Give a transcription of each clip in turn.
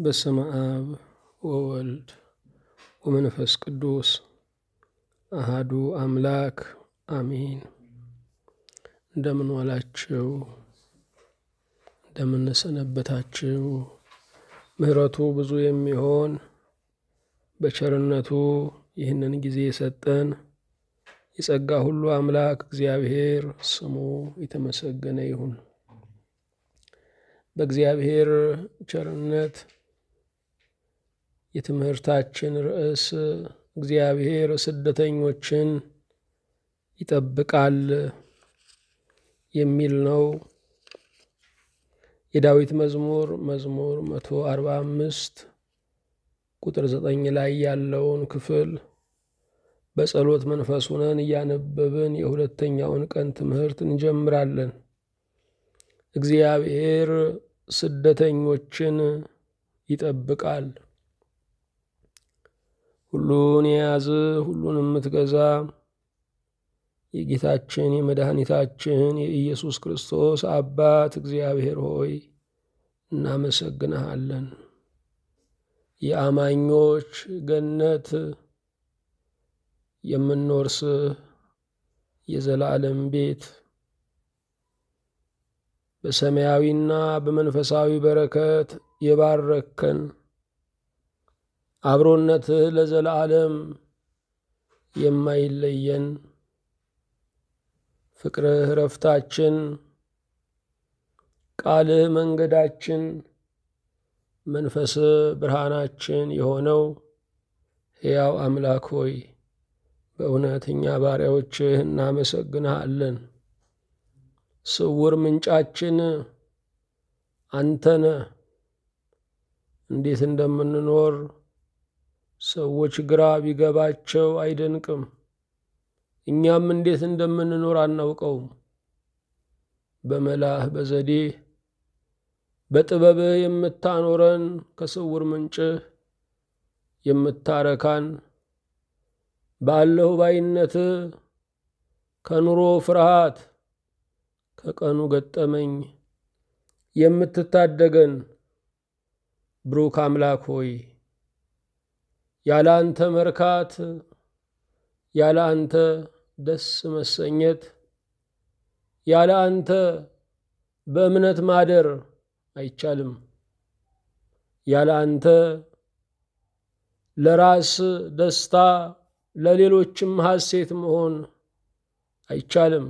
በስመ አብ ወወልድ ወመንፈስ ቅዱስ አሃዱ አምላክ አሜን። እንደምን ዋላችሁ? እንደምን ሰነበታችሁ? ምሕረቱ ብዙ የሚሆን በቸርነቱ ይህንን ጊዜ የሰጠን የጸጋ ሁሉ አምላክ እግዚአብሔር ስሙ የተመሰገነ ይሁን። በእግዚአብሔር ቸርነት የትምህርታችን ርዕስ እግዚአብሔር ስደተኞችን ይጠብቃል የሚል ነው። የዳዊት መዝሙር 145 ቁጥር 9 ላይ ያለውን ክፍል በጸሎት መንፈስ ሆነን እያነበብን የሁለተኛውን ቀን ትምህርት እንጀምራለን። እግዚአብሔር ስደተኞችን ይጠብቃል። ሁሉን የያዝ ሁሉን የምትገዛ የጌታችን የመድኃኒታችን የኢየሱስ ክርስቶስ አባት እግዚአብሔር ሆይ እናመሰግንሃለን። የአማኞች ገነት የምንወርስ የዘላለም ቤት በሰማያዊና በመንፈሳዊ በረከት የባረከን አብሮነትህ ለዘላለም የማይለየን ፍቅርህ ረፍታችን፣ ቃልህ መንገዳችን፣ መንፈስህ ብርሃናችን የሆነው ሕያው አምላክ ሆይ በእውነት እኛ ባሪያዎችህ እናመሰግንሃለን። ስውር ምንጫችን አንተነ። እንዴት እንደምንኖር ሰዎች ግራ ቢገባቸው አይደንቅም። እኛም እንዴት እንደምንኖር አናውቀውም። በመላህ በዘዴ በጥበብህ የምታኖረን ከስውር ምንጭህ የምታረካን ባለሁ ባይነትህ ከኑሮ ፍርሃት ከቀኑ ገጠመኝ የምትታደገን ብሩክ አምላክ ሆይ ያለ አንተ መርካት፣ ያለ አንተ ደስ መሰኘት፣ ያለ አንተ በእምነት ማደር አይቻልም። ያለ አንተ ለራስ ደስታ ለሌሎችም ሐሴት መሆን አይቻልም።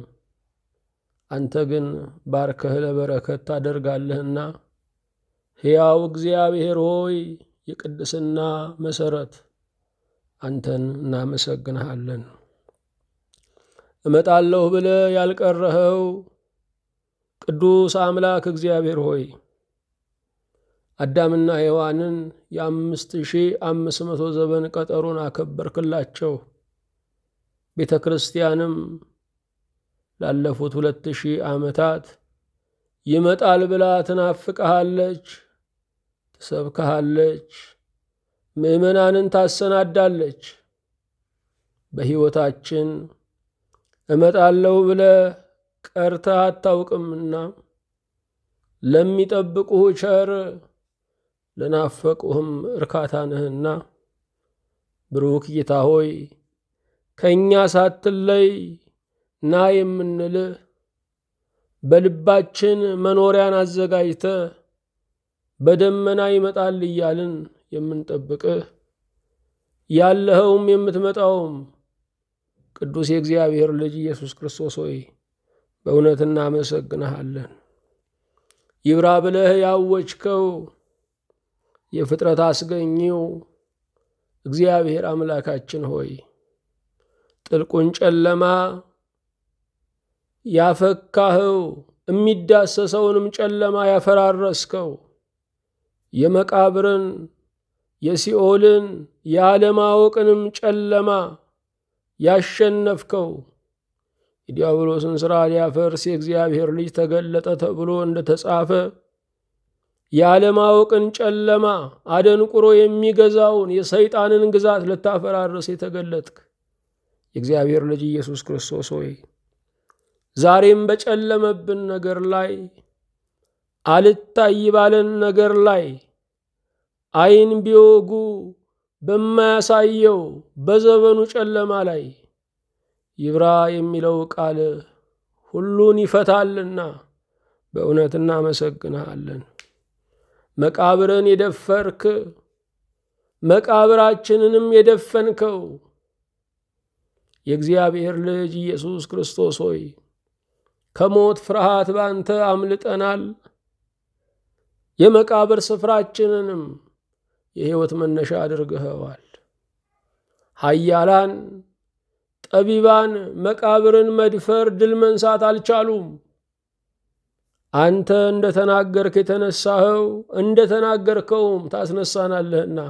አንተ ግን ባርከህ ለበረከት ታደርጋለህና ሕያው እግዚአብሔር ሆይ የቅድስና መሠረት አንተን እናመሰግንሃለን። እመጣለሁ ብለህ ያልቀረኸው ቅዱስ አምላክ እግዚአብሔር ሆይ አዳምና ሔዋንን የ5500 ዘመን ቀጠሮን አከበርክላቸው። ቤተ ክርስቲያንም ላለፉት 2000 ዓመታት ይመጣል ብላ ትናፍቅሃለች፣ ትሰብክሃለች፣ ምእመናንን ታሰናዳለች። በሕይወታችን እመጣለሁ ብለህ ቀርተህ አታውቅምና ለሚጠብቁህ ቸር ለናፈቁህም እርካታ ነህና ብሩክ ጌታ ሆይ ከእኛ ሳትለይ ና የምንልህ በልባችን መኖሪያን አዘጋጅተህ በደመና ይመጣል እያልን የምንጠብቅህ ያለኸውም የምትመጣውም ቅዱስ የእግዚአብሔር ልጅ ኢየሱስ ክርስቶስ ሆይ በእውነት እናመሰግንሃለን። ይብራ ብለህ ያወጅከው የፍጥረት አስገኚው እግዚአብሔር አምላካችን ሆይ ጥልቁን ጨለማ ያፈካኸው የሚዳሰሰውንም ጨለማ ያፈራረስከው የመቃብርን የሲኦልን የዓለማወቅንም ጨለማ ያሸነፍከው የዲያብሎስን ሥራ ሊያፈርስ የእግዚአብሔር ልጅ ተገለጠ ተብሎ እንደተጻፈ የዓለማወቅን ጨለማ አደንቁሮ የሚገዛውን የሰይጣንን ግዛት ልታፈራርስ የተገለጥክ የእግዚአብሔር ልጅ ኢየሱስ ክርስቶስ ሆይ ዛሬም በጨለመብን ነገር ላይ አልታይ ባለን ነገር ላይ ዓይን ቢወጉ በማያሳየው በዘመኑ ጨለማ ላይ ይብራ የሚለው ቃል ሁሉን ይፈታልና በእውነት እናመሰግንሃለን። መቃብርን የደፈርክ መቃብራችንንም የደፈንከው የእግዚአብሔር ልጅ ኢየሱስ ክርስቶስ ሆይ ከሞት ፍርሃት ባንተ አምልጠናል። የመቃብር ስፍራችንንም የሕይወት መነሻ አድርገኸዋል። ኃያላን ጠቢባን መቃብርን መድፈር ድል መንሳት አልቻሉም። አንተ እንደተናገርክ የተነሳኸው እንደተናገርከውም ታስነሳናለህና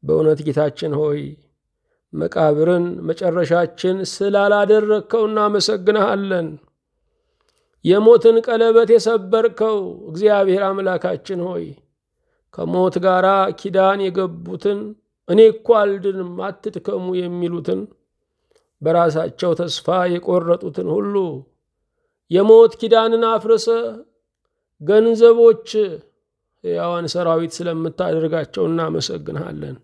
በእውነት ጌታችን ሆይ መቃብርን መጨረሻችን ስላላደረግከው እናመሰግንሃለን። የሞትን ቀለበት የሰበርከው እግዚአብሔር አምላካችን ሆይ ከሞት ጋር ኪዳን የገቡትን እኔ እኮ አልድንም አትድከሙ የሚሉትን በራሳቸው ተስፋ የቆረጡትን ሁሉ የሞት ኪዳንን አፍርሰ ገንዘቦች ሕያዋን ሰራዊት ስለምታደርጋቸው እናመሰግንሃለን።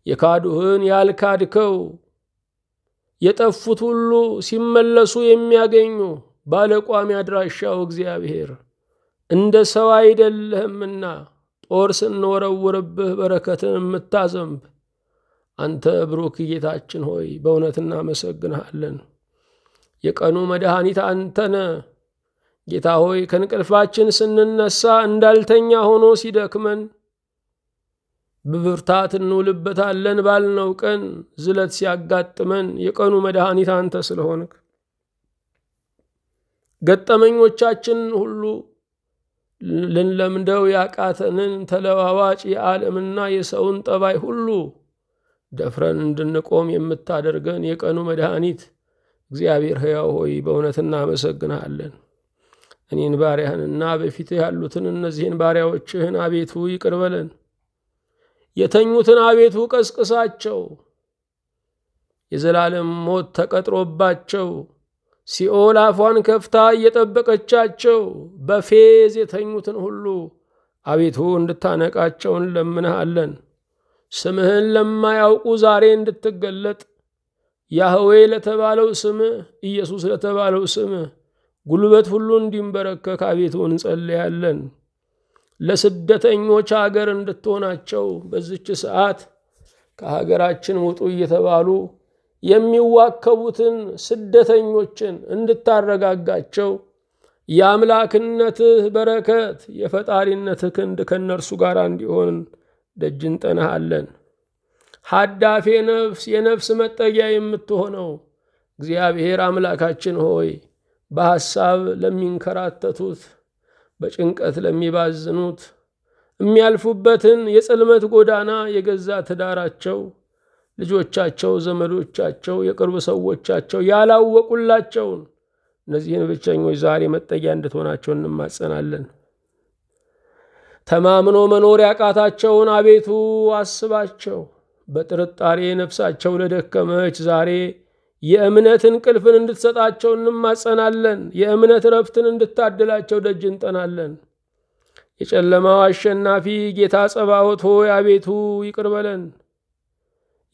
የካዱህን ያልካድከው የጠፉት ሁሉ ሲመለሱ የሚያገኙ ባለቋሚ አድራሻው እግዚአብሔር እንደ ሰው አይደለህምና ጦር ስንወረውርብህ በረከትን የምታዘንብ አንተ ብሩክ ጌታችን ሆይ በእውነት እናመሰግንሃለን። የቀኑ መድኃኒት አንተነ ጌታ ሆይ ከእንቅልፋችን ስንነሳ እንዳልተኛ ሆኖ ሲደክመን በብርታት እንውልበታለን ባልነው ቀን ዝለት ሲያጋጥመን የቀኑ መድኃኒት አንተ ስለሆንክ ገጠመኞቻችን ሁሉ ልንለምደው ያቃተንን ተለዋዋጭ የዓለምና የሰውን ጠባይ ሁሉ ደፍረን እንድንቆም የምታደርገን የቀኑ መድኃኒት እግዚአብሔር ሕያው ሆይ በእውነት እናመሰግንሃለን። እኔን ባሪያህንና በፊትህ ያሉትን እነዚህን ባሪያዎችህን አቤቱ ይቅር በለን። የተኙትን አቤቱ ቀስቅሳቸው። የዘላለም ሞት ተቀጥሮባቸው ሲኦል አፏን ከፍታ እየጠበቀቻቸው በፌዝ የተኙትን ሁሉ አቤቱ እንድታነቃቸው እንለምንሃለን። ስምህን ለማያውቁ ዛሬ እንድትገለጥ ያህዌ ለተባለው ስምህ ኢየሱስ ለተባለው ስምህ ጉልበት ሁሉ እንዲንበረከክ አቤቱ እንጸልያለን። ለስደተኞች ሀገር እንድትሆናቸው በዚች ሰዓት ከሀገራችን ውጡ እየተባሉ የሚዋከቡትን ስደተኞችን እንድታረጋጋቸው የአምላክነትህ በረከት የፈጣሪነትህ ክንድ ከነርሱ ጋር እንዲሆን ደጅ እንጠናሃለን። ሀዳፌ ነፍስ የነፍስ መጠጊያ የምትሆነው እግዚአብሔር አምላካችን ሆይ በሐሳብ ለሚንከራተቱት በጭንቀት ለሚባዝኑት የሚያልፉበትን የጽልመት ጎዳና የገዛ ትዳራቸው ልጆቻቸው ዘመዶቻቸው የቅርብ ሰዎቻቸው ያላወቁላቸውን እነዚህን ብቸኞች ዛሬ መጠጊያ እንድትሆናቸው እንማጸናለን። ተማምኖ መኖር ያቃታቸውን አቤቱ አስባቸው። በጥርጣሬ ነፍሳቸው ለደከመች ዛሬ የእምነት እንቅልፍን እንድትሰጣቸው እንማጸናለን። የእምነት ረፍትን እንድታድላቸው ደጅ እንጠናለን። የጨለማው አሸናፊ ጌታ ጸባዖት ሆይ አቤቱ ይቅር በለን።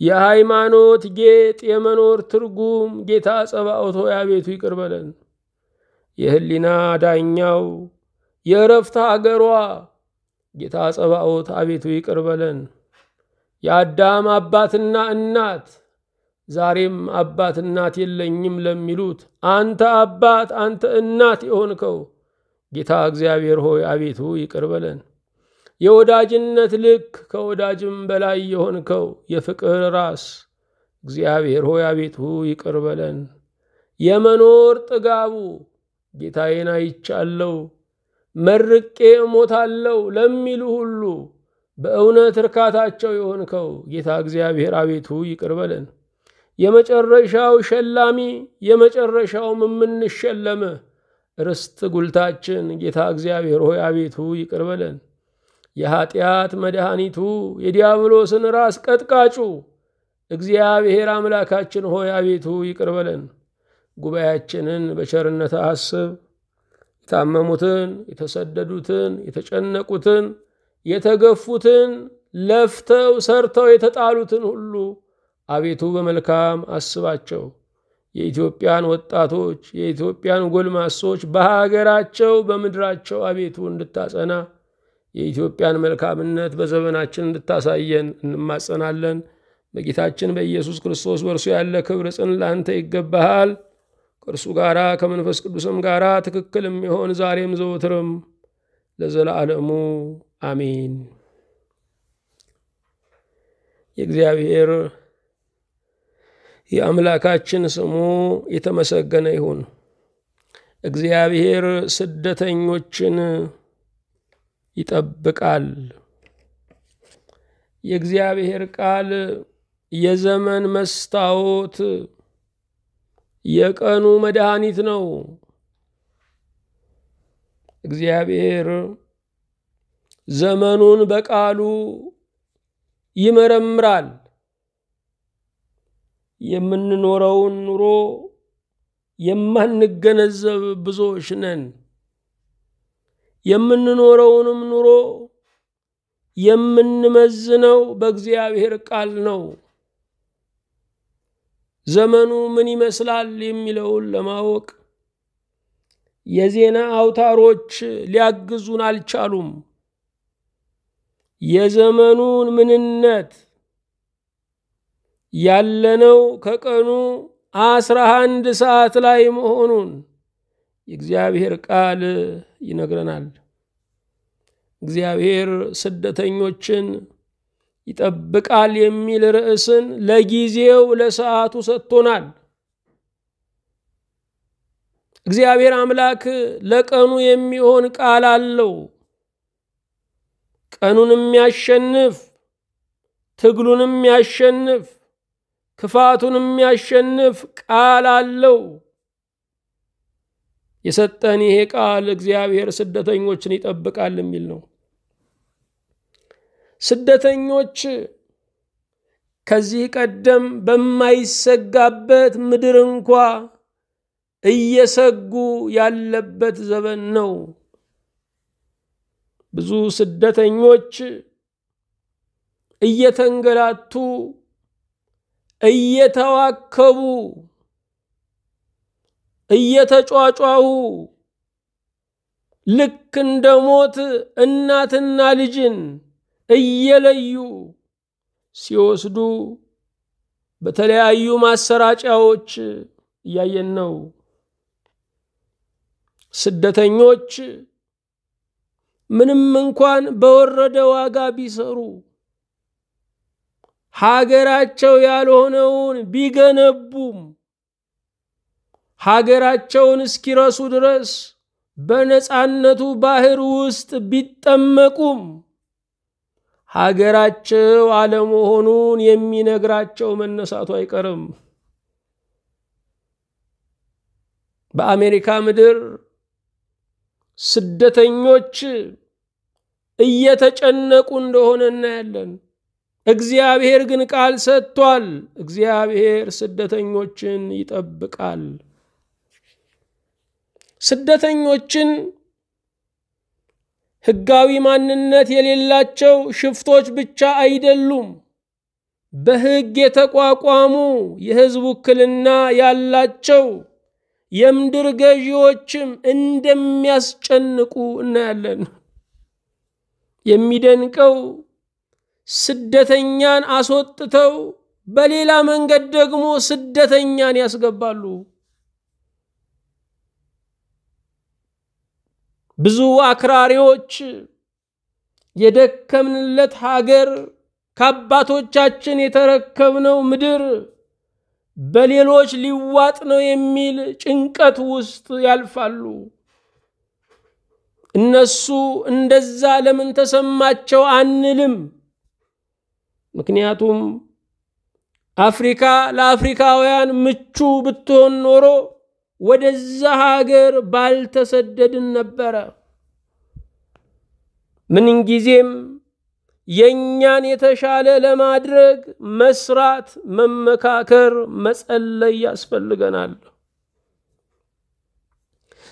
የሃይማኖት ጌጥ የመኖር ትርጉም ጌታ ጸባዖት ሆይ አቤቱ ይቅር በለን። የህሊና ዳኛው የእረፍት አገሯ ጌታ ጸባዖት አቤቱ ይቅር በለን። የአዳም አባትና እናት ዛሬም አባት እናት የለኝም ለሚሉት አንተ አባት አንተ እናት የሆንከው ጌታ እግዚአብሔር ሆይ አቤቱ ይቅር በለን። የወዳጅነት ልክ ከወዳጅም በላይ የሆንከው የፍቅር ራስ እግዚአብሔር ሆይ አቤቱ ይቅር በለን። የመኖር ጥጋቡ ጌታዬን አይቻለው መርቄ እሞታለው ለሚሉ ሁሉ በእውነት እርካታቸው የሆንከው ጌታ እግዚአብሔር አቤቱ ይቅር በለን። የመጨረሻው ሸላሚ የመጨረሻውም የምንሸለምህ ርስት ጉልታችን ጌታ እግዚአብሔር ሆይ አቤቱ ይቅር በለን። የኃጢአት መድኃኒቱ የዲያብሎስን ራስ ቀጥቃጩ እግዚአብሔር አምላካችን ሆይ አቤቱ ይቅር በለን። ጉባኤያችንን በቸርነት አስብ። የታመሙትን የተሰደዱትን የተጨነቁትን የተገፉትን ለፍተው ሰርተው የተጣሉትን ሁሉ አቤቱ በመልካም አስባቸው። የኢትዮጵያን ወጣቶች የኢትዮጵያን ጎልማሶች በሀገራቸው በምድራቸው አቤቱ እንድታጸና የኢትዮጵያን መልካምነት በዘመናችን እንድታሳየን እንማጸናለን። በጌታችን በኢየሱስ ክርስቶስ በእርሱ ያለ ክብር ጽን ላንተ ይገባሃል። ከእርሱ ጋራ ከመንፈስ ቅዱስም ጋራ ትክክል የሚሆን ዛሬም ዘወትርም ለዘላለሙ አሜን። የእግዚአብሔር የአምላካችን ስሙ የተመሰገነ ይሁን። እግዚአብሔር ስደተኞችን ይጠብቃል። የእግዚአብሔር ቃል የዘመን መስታወት የቀኑ መድኃኒት ነው። እግዚአብሔር ዘመኑን በቃሉ ይመረምራል። የምንኖረውን ኑሮ የማንገነዘብ ብዙዎች ነን። የምንኖረውንም ኑሮ የምንመዝነው በእግዚአብሔር ቃል ነው። ዘመኑ ምን ይመስላል የሚለውን ለማወቅ የዜና አውታሮች ሊያግዙን አልቻሉም። የዘመኑን ምንነት ያለነው ከቀኑ 11 ሰዓት ላይ መሆኑን የእግዚአብሔር ቃል ይነግረናል። እግዚአብሔር ስደተኞችን ይጠብቃል የሚል ርዕስን ለጊዜው ለሰዓቱ ሰጥቶናል። እግዚአብሔር አምላክ ለቀኑ የሚሆን ቃል አለው። ቀኑን የሚያሸንፍ ትግሉን የሚያሸንፍ ክፋቱን የሚያሸንፍ ቃል አለው። የሰጠን ይሄ ቃል እግዚአብሔር ስደተኞችን ይጠብቃል የሚል ነው። ስደተኞች ከዚህ ቀደም በማይሰጋበት ምድር እንኳ እየሰጉ ያለበት ዘመን ነው። ብዙ ስደተኞች እየተንገላቱ እየተዋከቡ እየተጫጫሁ ልክ እንደ ሞት እናትና ልጅን እየለዩ ሲወስዱ በተለያዩ ማሰራጫዎች እያየን ነው። ስደተኞች ምንም እንኳን በወረደ ዋጋ ቢሰሩ ሀገራቸው ያልሆነውን ቢገነቡም ሀገራቸውን እስኪረሱ ድረስ በነጻነቱ ባህር ውስጥ ቢጠመቁም ሀገራቸው አለመሆኑን የሚነግራቸው መነሳቱ አይቀርም። በአሜሪካ ምድር ስደተኞች እየተጨነቁ እንደሆነ እናያለን። እግዚአብሔር ግን ቃል ሰጥቷል። እግዚአብሔር ስደተኞችን ይጠብቃል። ስደተኞችን ሕጋዊ ማንነት የሌላቸው ሽፍቶች ብቻ አይደሉም። በሕግ የተቋቋሙ የሕዝብ ውክልና ያላቸው የምድር ገዢዎችም እንደሚያስጨንቁ እናያለን። የሚደንቀው ስደተኛን አስወጥተው በሌላ መንገድ ደግሞ ስደተኛን ያስገባሉ። ብዙ አክራሪዎች የደከምንለት ሀገር ከአባቶቻችን የተረከብነው ምድር በሌሎች ሊዋጥ ነው የሚል ጭንቀት ውስጥ ያልፋሉ። እነሱ እንደዛ ለምን ተሰማቸው አንልም። ምክንያቱም አፍሪካ ለአፍሪካውያን ምቹ ብትሆን ኖሮ ወደዛ ሀገር ባልተሰደድን ነበረ። ምንም ጊዜም የኛን የተሻለ ለማድረግ መስራት፣ መመካከር፣ መጸለይ ያስፈልገናል።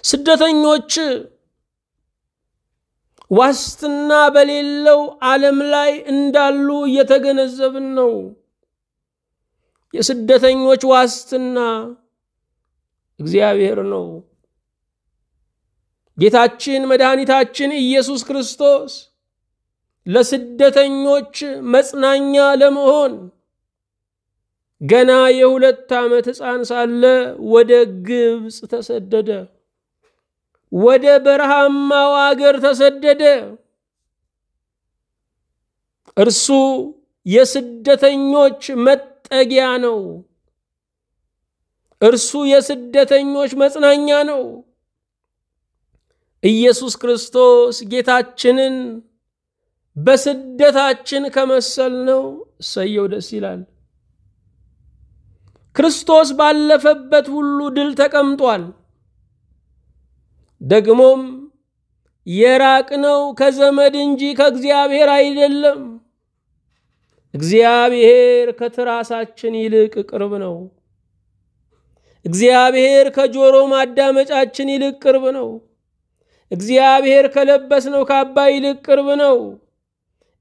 ስደተኞች ዋስትና በሌለው ዓለም ላይ እንዳሉ እየተገነዘብን ነው። የስደተኞች ዋስትና እግዚአብሔር ነው። ጌታችን መድኃኒታችን ኢየሱስ ክርስቶስ ለስደተኞች መጽናኛ ለመሆን ገና የ2 ዓመት ሕፃን ሳለ ወደ ግብጽ ተሰደደ። ወደ በረሃማው አገር ተሰደደ። እርሱ የስደተኞች መጠጊያ ነው። እርሱ የስደተኞች መጽናኛ ነው። ኢየሱስ ክርስቶስ ጌታችንን በስደታችን ከመሰልነው ሰየው ደስ ይላል። ክርስቶስ ባለፈበት ሁሉ ድል ተቀምጧል። ደግሞም የራቅነው ከዘመድ እንጂ ከእግዚአብሔር አይደለም። እግዚአብሔር ከትራሳችን ይልቅ ቅርብ ነው። እግዚአብሔር ከጆሮ ማዳመጫችን ይልቅ ቅርብ ነው። እግዚአብሔር ከለበስነው ካባ ይልቅ ቅርብ ነው።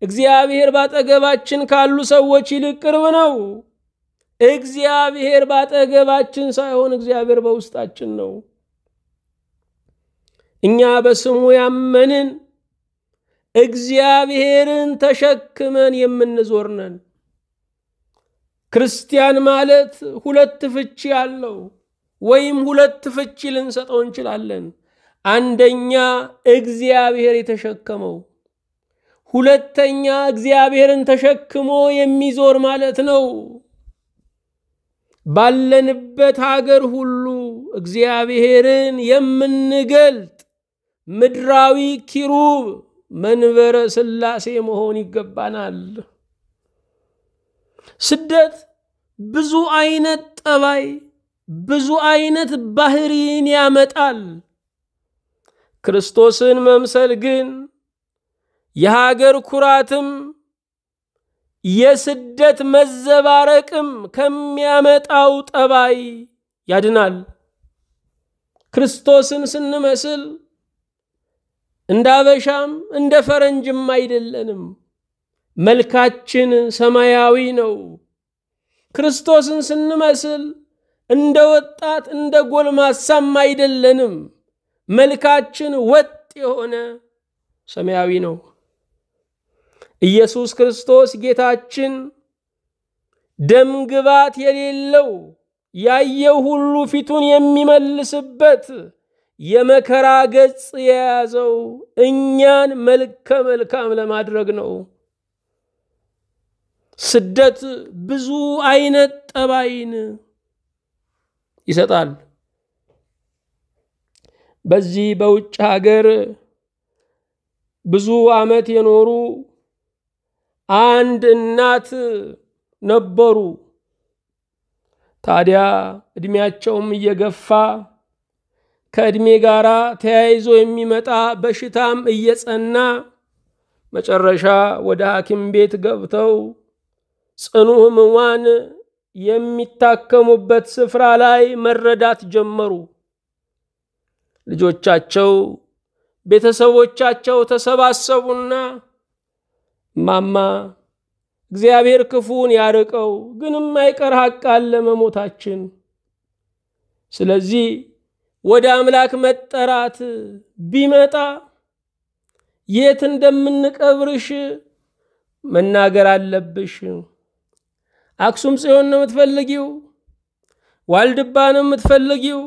እግዚአብሔር ባጠገባችን ካሉ ሰዎች ይልቅ ቅርብ ነው። እግዚአብሔር ባጠገባችን ሳይሆን እግዚአብሔር በውስጣችን ነው። እኛ በስሙ ያመንን እግዚአብሔርን ተሸክመን የምንዞር ነን። ክርስቲያን ማለት 2 ፍቺ ያለው ወይም 2 ፍቺ ልንሰጠው እንችላለን። አንደኛ እግዚአብሔር የተሸከመው፣ ሁለተኛ እግዚአብሔርን ተሸክሞ የሚዞር ማለት ነው። ባለንበት ሀገር ሁሉ እግዚአብሔርን የምንገልጥ ምድራዊ ኪሩብ መንበረ ሥላሴ መሆን ይገባናል። ስደት ብዙ አይነት ጠባይ፣ ብዙ አይነት ባህሪን ያመጣል። ክርስቶስን መምሰል ግን የሀገር ኩራትም የስደት መዘባረቅም ከሚያመጣው ጠባይ ያድናል። ክርስቶስን ስንመስል እንደ አበሻም እንደ ፈረንጅም አይደለንም። መልካችን ሰማያዊ ነው። ክርስቶስን ስንመስል እንደ ወጣት እንደ ጎልማሳም አይደለንም። መልካችን ወጥ የሆነ ሰማያዊ ነው። ኢየሱስ ክርስቶስ ጌታችን ደም ግባት የሌለው ያየው ሁሉ ፊቱን የሚመልስበት የመከራ ገጽ የያዘው እኛን መልካም ለማድረግ ነው። ስደት ብዙ አይነት ጠባይን ይሰጣል። በዚህ በውጭ ሀገር ብዙ ዓመት የኖሩ አንድ እናት ነበሩ። ታዲያ እድሜያቸውም እየገፋ ከእድሜ ጋራ ተያይዞ የሚመጣ በሽታም እየጸና መጨረሻ ወደ ሐኪም ቤት ገብተው ጽኑ ሕሙማን የሚታከሙበት ስፍራ ላይ መረዳት ጀመሩ። ልጆቻቸው ቤተሰቦቻቸው ተሰባሰቡና ማማ እግዚአብሔር ክፉን ያርቀው፣ ግን የማይቀር ሐቅ አለ መሞታችን። ስለዚህ ወደ አምላክ መጠራት ቢመጣ የት እንደምንቀብርሽ መናገር አለብሽ። አክሱም ጽዮን ነው የምትፈልጊው? ዋልድባ ነው የምትፈልጊው?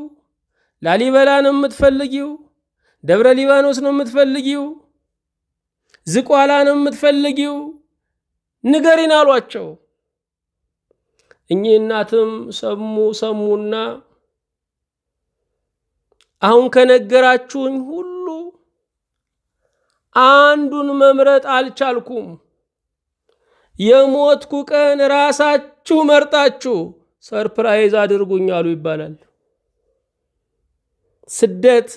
ላሊበላ ነው የምትፈልጊው? ደብረ ሊባኖስ ነው የምትፈልጊው? ዝቋላ ነው የምትፈልጊው? ንገሪን አሏቸው። እኚህ እናትም ሰሙና አሁን ከነገራችሁኝ ሁሉ አንዱን መምረጥ አልቻልኩም። የሞትኩ ቀን ራሳችሁ መርጣችሁ ሰርፕራይዝ አድርጉኝ አሉ ይባላል። ስደት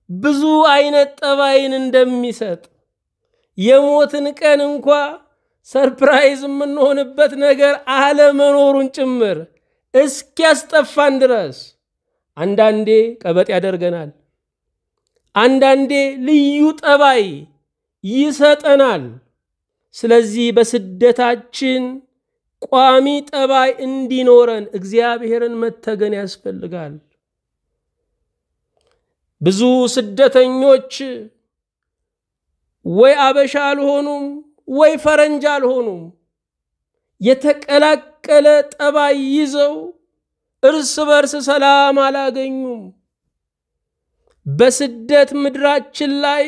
ብዙ አይነት ጠባይን እንደሚሰጥ የሞትን ቀን እንኳ ሰርፕራይዝ የምንሆንበት ነገር አለመኖሩን ጭምር እስኪያስጠፋን ድረስ አንዳንዴ ቀበጥ ያደርገናል። አንዳንዴ ልዩ ጠባይ ይሰጠናል። ስለዚህ በስደታችን ቋሚ ጠባይ እንዲኖረን እግዚአብሔርን መተገን ያስፈልጋል። ብዙ ስደተኞች ወይ አበሻ አልሆኑም ወይ ፈረንጅ አልሆኑም። የተቀላቀለ ጠባይ ይዘው እርስ በርስ ሰላም አላገኙም። በስደት ምድራችን ላይ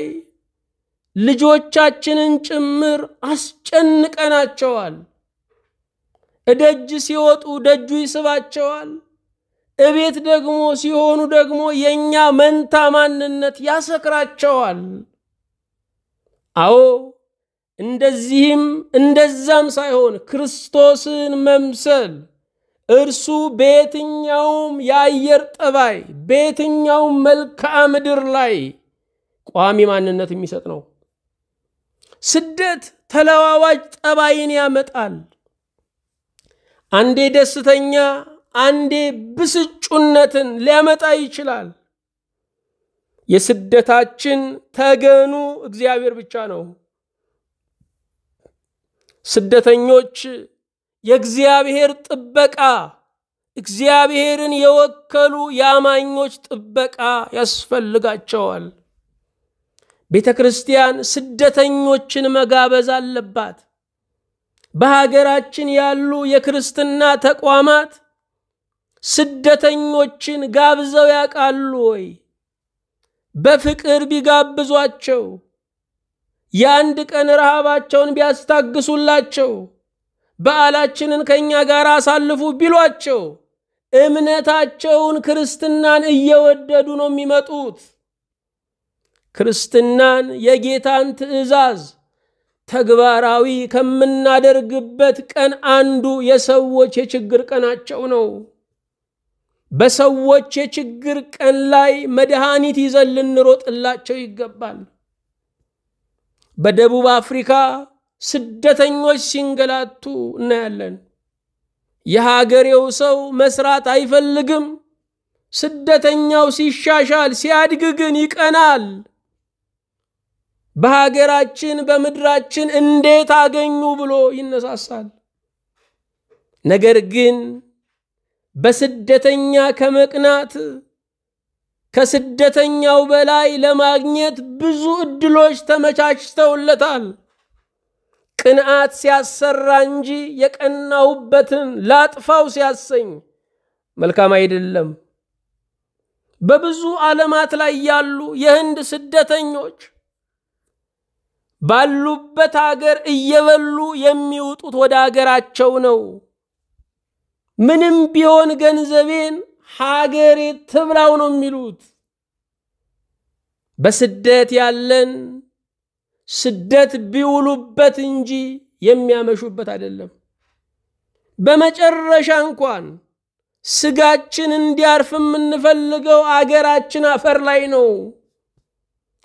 ልጆቻችንን ጭምር አስጨንቀናቸዋል። እደጅ ሲወጡ ደጁ ይስባቸዋል። እቤት ደግሞ ሲሆኑ ደግሞ የኛ መንታ ማንነት ያሰክራቸዋል። አዎ እንደዚህም እንደዛም ሳይሆን ክርስቶስን መምሰል እርሱ በየትኛውም የአየር ጠባይ በየትኛውም መልክዓ ምድር ላይ ቋሚ ማንነት የሚሰጥ ነው። ስደት ተለዋዋጭ ጠባይን ያመጣል። አንዴ ደስተኛ አንዴ ብስጩነትን ሊያመጣ ይችላል። የስደታችን ተገኑ እግዚአብሔር ብቻ ነው። ስደተኞች የእግዚአብሔር ጥበቃ እግዚአብሔርን የወከሉ ያማኞች ጥበቃ ያስፈልጋቸዋል። ቤተክርስቲያን ስደተኞችን መጋበዝ አለባት። በሀገራችን ያሉ የክርስትና ተቋማት ስደተኞችን ጋብዘው ያውቃሉ ወይ? በፍቅር ቢጋብዟቸው፣ የአንድ ቀን ረሃባቸውን ቢያስታግሱላቸው፣ በዓላችንን ከኛ ጋር አሳልፉ ቢሏቸው እምነታቸውን ክርስትናን እየወደዱ ነው የሚመጡት። ክርስትናን የጌታን ትእዛዝ ተግባራዊ ከምናደርግበት ቀን አንዱ የሰዎች የችግር ቀናቸው ነው። በሰዎች የችግር ቀን ላይ መድኃኒት ይዘን ልንሮጥላቸው ይገባል። በደቡብ አፍሪካ ስደተኞች ሲንገላቱ እናያለን። የሀገሬው ሰው መስራት አይፈልግም። ስደተኛው ሲሻሻል ሲያድግ ግን ይቀናል። በሀገራችን በምድራችን እንዴት አገኙ ብሎ ይነሳሳል። ነገር ግን በስደተኛ ከመቅናት ከስደተኛው በላይ ለማግኘት ብዙ እድሎች ተመቻችተውለታል። ቅንዓት ሲያሰራ እንጂ የቀናውበትን ላጥፋው ሲያሰኝ መልካም አይደለም። በብዙ ዓለማት ላይ ያሉ የህንድ ስደተኞች ባሉበት ሀገር እየበሉ የሚወጡት ወደ ሀገራቸው ነው። ምንም ቢሆን ገንዘቤን ሀገሬ ትብላው ነው የሚሉት። በስደት ያለን ስደት ቢውሉበት እንጂ የሚያመሹበት አይደለም። በመጨረሻ እንኳን ስጋችን እንዲያርፍ የምንፈልገው አገራችን አፈር ላይ ነው።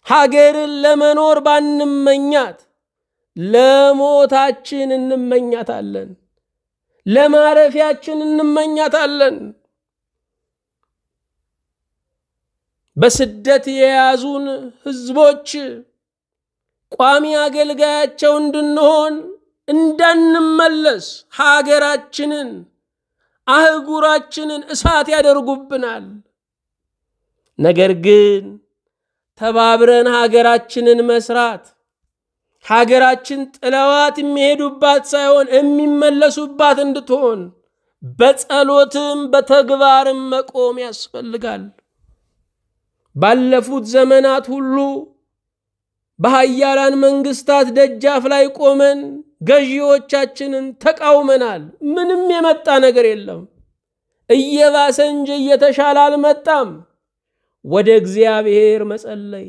ሀገርን ለመኖር ባንመኛት ለሞታችን እንመኛታለን፣ ለማረፊያችን እንመኛታለን። በስደት የያዙን ህዝቦች ቋሚ አገልጋያቸው እንድንሆን እንዳንመለስ ሀገራችንን አህጉራችንን እሳት ያደርጉብናል። ነገር ግን ተባብረን ሀገራችንን መስራት ሀገራችን ጥለዋት የሚሄዱባት ሳይሆን የሚመለሱባት እንድትሆን በጸሎትም በተግባርም መቆም ያስፈልጋል። ባለፉት ዘመናት ሁሉ በኃያላን መንግስታት ደጃፍ ላይ ቆመን ገዢዎቻችንን ተቃውመናል። ምንም የመጣ ነገር የለም። እየባሰ እንጂ እየተሻለ አልመጣም። ወደ እግዚአብሔር መጸለይ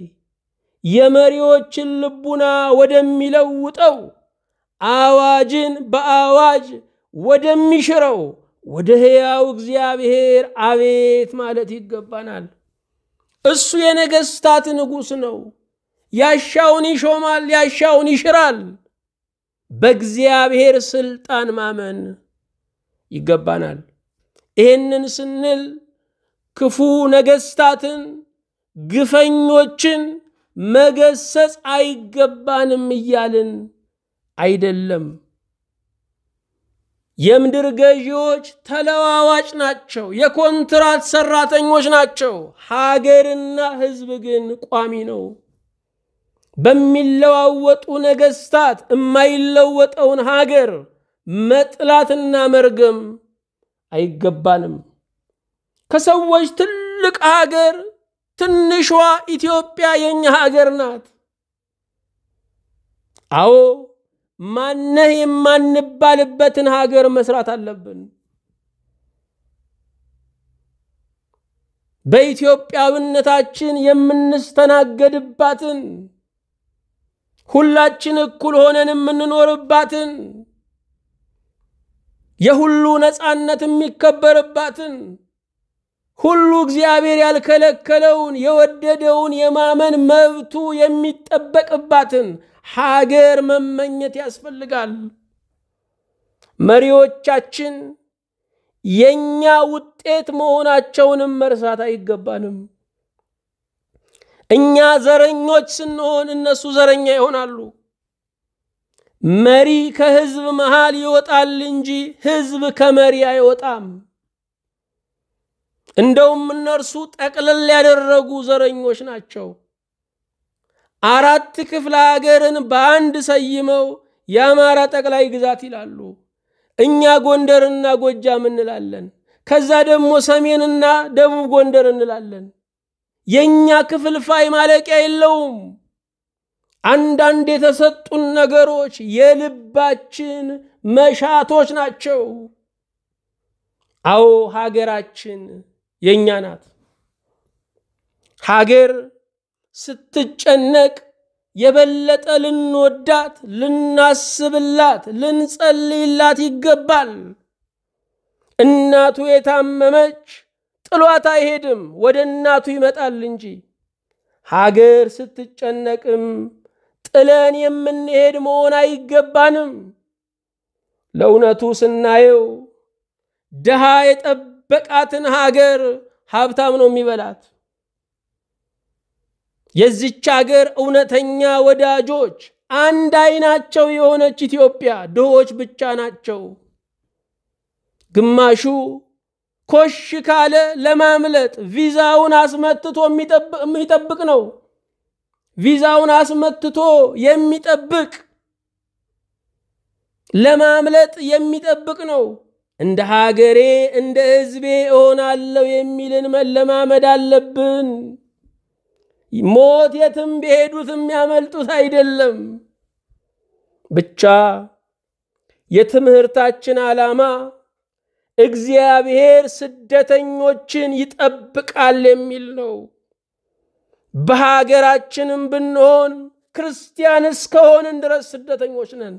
የመሪዎችን ልቡና ወደሚለውጠው አዋጅን በአዋጅ ወደሚሽረው ወደ ሕያው እግዚአብሔር አቤት ማለት ይገባናል። እሱ የነገስታት ንጉስ ነው። ያሻውን ይሾማል፣ ያሻውን ይሽራል። በእግዚአብሔር ስልጣን ማመን ይገባናል። ይሄንን ስንል ክፉ ነገስታትን ግፈኞችን መገሰጽ አይገባንም እያልን አይደለም። የምድር ገዢዎች ተለዋዋጭ ናቸው፣ የኮንትራት ሰራተኞች ናቸው። ሀገርና ሕዝብ ግን ቋሚ ነው። በሚለዋወጡ ነገስታት የማይለወጠውን ሀገር መጥላትና መርገም አይገባንም። ከሰዎች ትልቅ ሀገር ትንሿ ኢትዮጵያ የኛ ሀገር ናት። አዎ ማነህ የማንባልበትን ሀገር መስራት አለብን። በኢትዮጵያዊነታችን የምንስተናገድባትን ሁላችን እኩል ሆነን የምንኖርባትን የሁሉ ነፃነት የሚከበርባትን ሁሉ እግዚአብሔር ያልከለከለውን የወደደውን የማመን መብቱ የሚጠበቅባትን ሀገር መመኘት ያስፈልጋል። መሪዎቻችን የኛ ውጤት መሆናቸውንም መርሳት አይገባንም። እኛ ዘረኞች ስንሆን እነሱ ዘረኛ ይሆናሉ። መሪ ከህዝብ መሃል ይወጣል እንጂ ህዝብ ከመሪ አይወጣም። እንደውም እነርሱ ጠቅለል ያደረጉ ዘረኞች ናቸው። 4 ክፍለ ሀገርን በአንድ ሰይመው የአማራ ጠቅላይ ግዛት ይላሉ። እኛ ጎንደርና ጎጃም እንላለን። ከዛ ደግሞ ሰሜንና ደቡብ ጎንደር እንላለን። የኛ ክፍልፋይ ማለቂያ የለውም። አንዳንድ የተሰጡን ነገሮች የልባችን መሻቶች ናቸው። አዎ ሀገራችን የኛ ናት። ሀገር ስትጨነቅ የበለጠ ልንወዳት፣ ልናስብላት፣ ልንጸልይላት ይገባል። እናቱ የታመመች ጥሏት አይሄድም፣ ወደ እናቱ ይመጣል እንጂ። ሀገር ስትጨነቅም ጥለን የምንሄድ መሆን አይገባንም። ለእውነቱ ስናየው ደሃ የጠበቃትን ሀገር ሀብታም ነው የሚበላት። የዚች ሀገር እውነተኛ ወዳጆች አንድ አይናቸው የሆነች ኢትዮጵያ ድሆች ብቻ ናቸው። ግማሹ ኮሽ ካለ ለማምለጥ ቪዛውን አስመትቶ የሚጠብቅ ነው። ቪዛውን አስመትቶ የሚጠብቅ ለማምለጥ የሚጠብቅ ነው። እንደ ሀገሬ እንደ ህዝቤ እሆናለሁ የሚልን መለማመድ አለብን። ሞት የትም ቢሄዱትም ያመልጡት አይደለም። ብቻ የትምህርታችን ዓላማ እግዚአብሔር ስደተኞችን ይጠብቃል የሚል ነው። በሀገራችንም ብንሆን ክርስቲያን እስከሆንን ድረስ ስደተኞች ነን።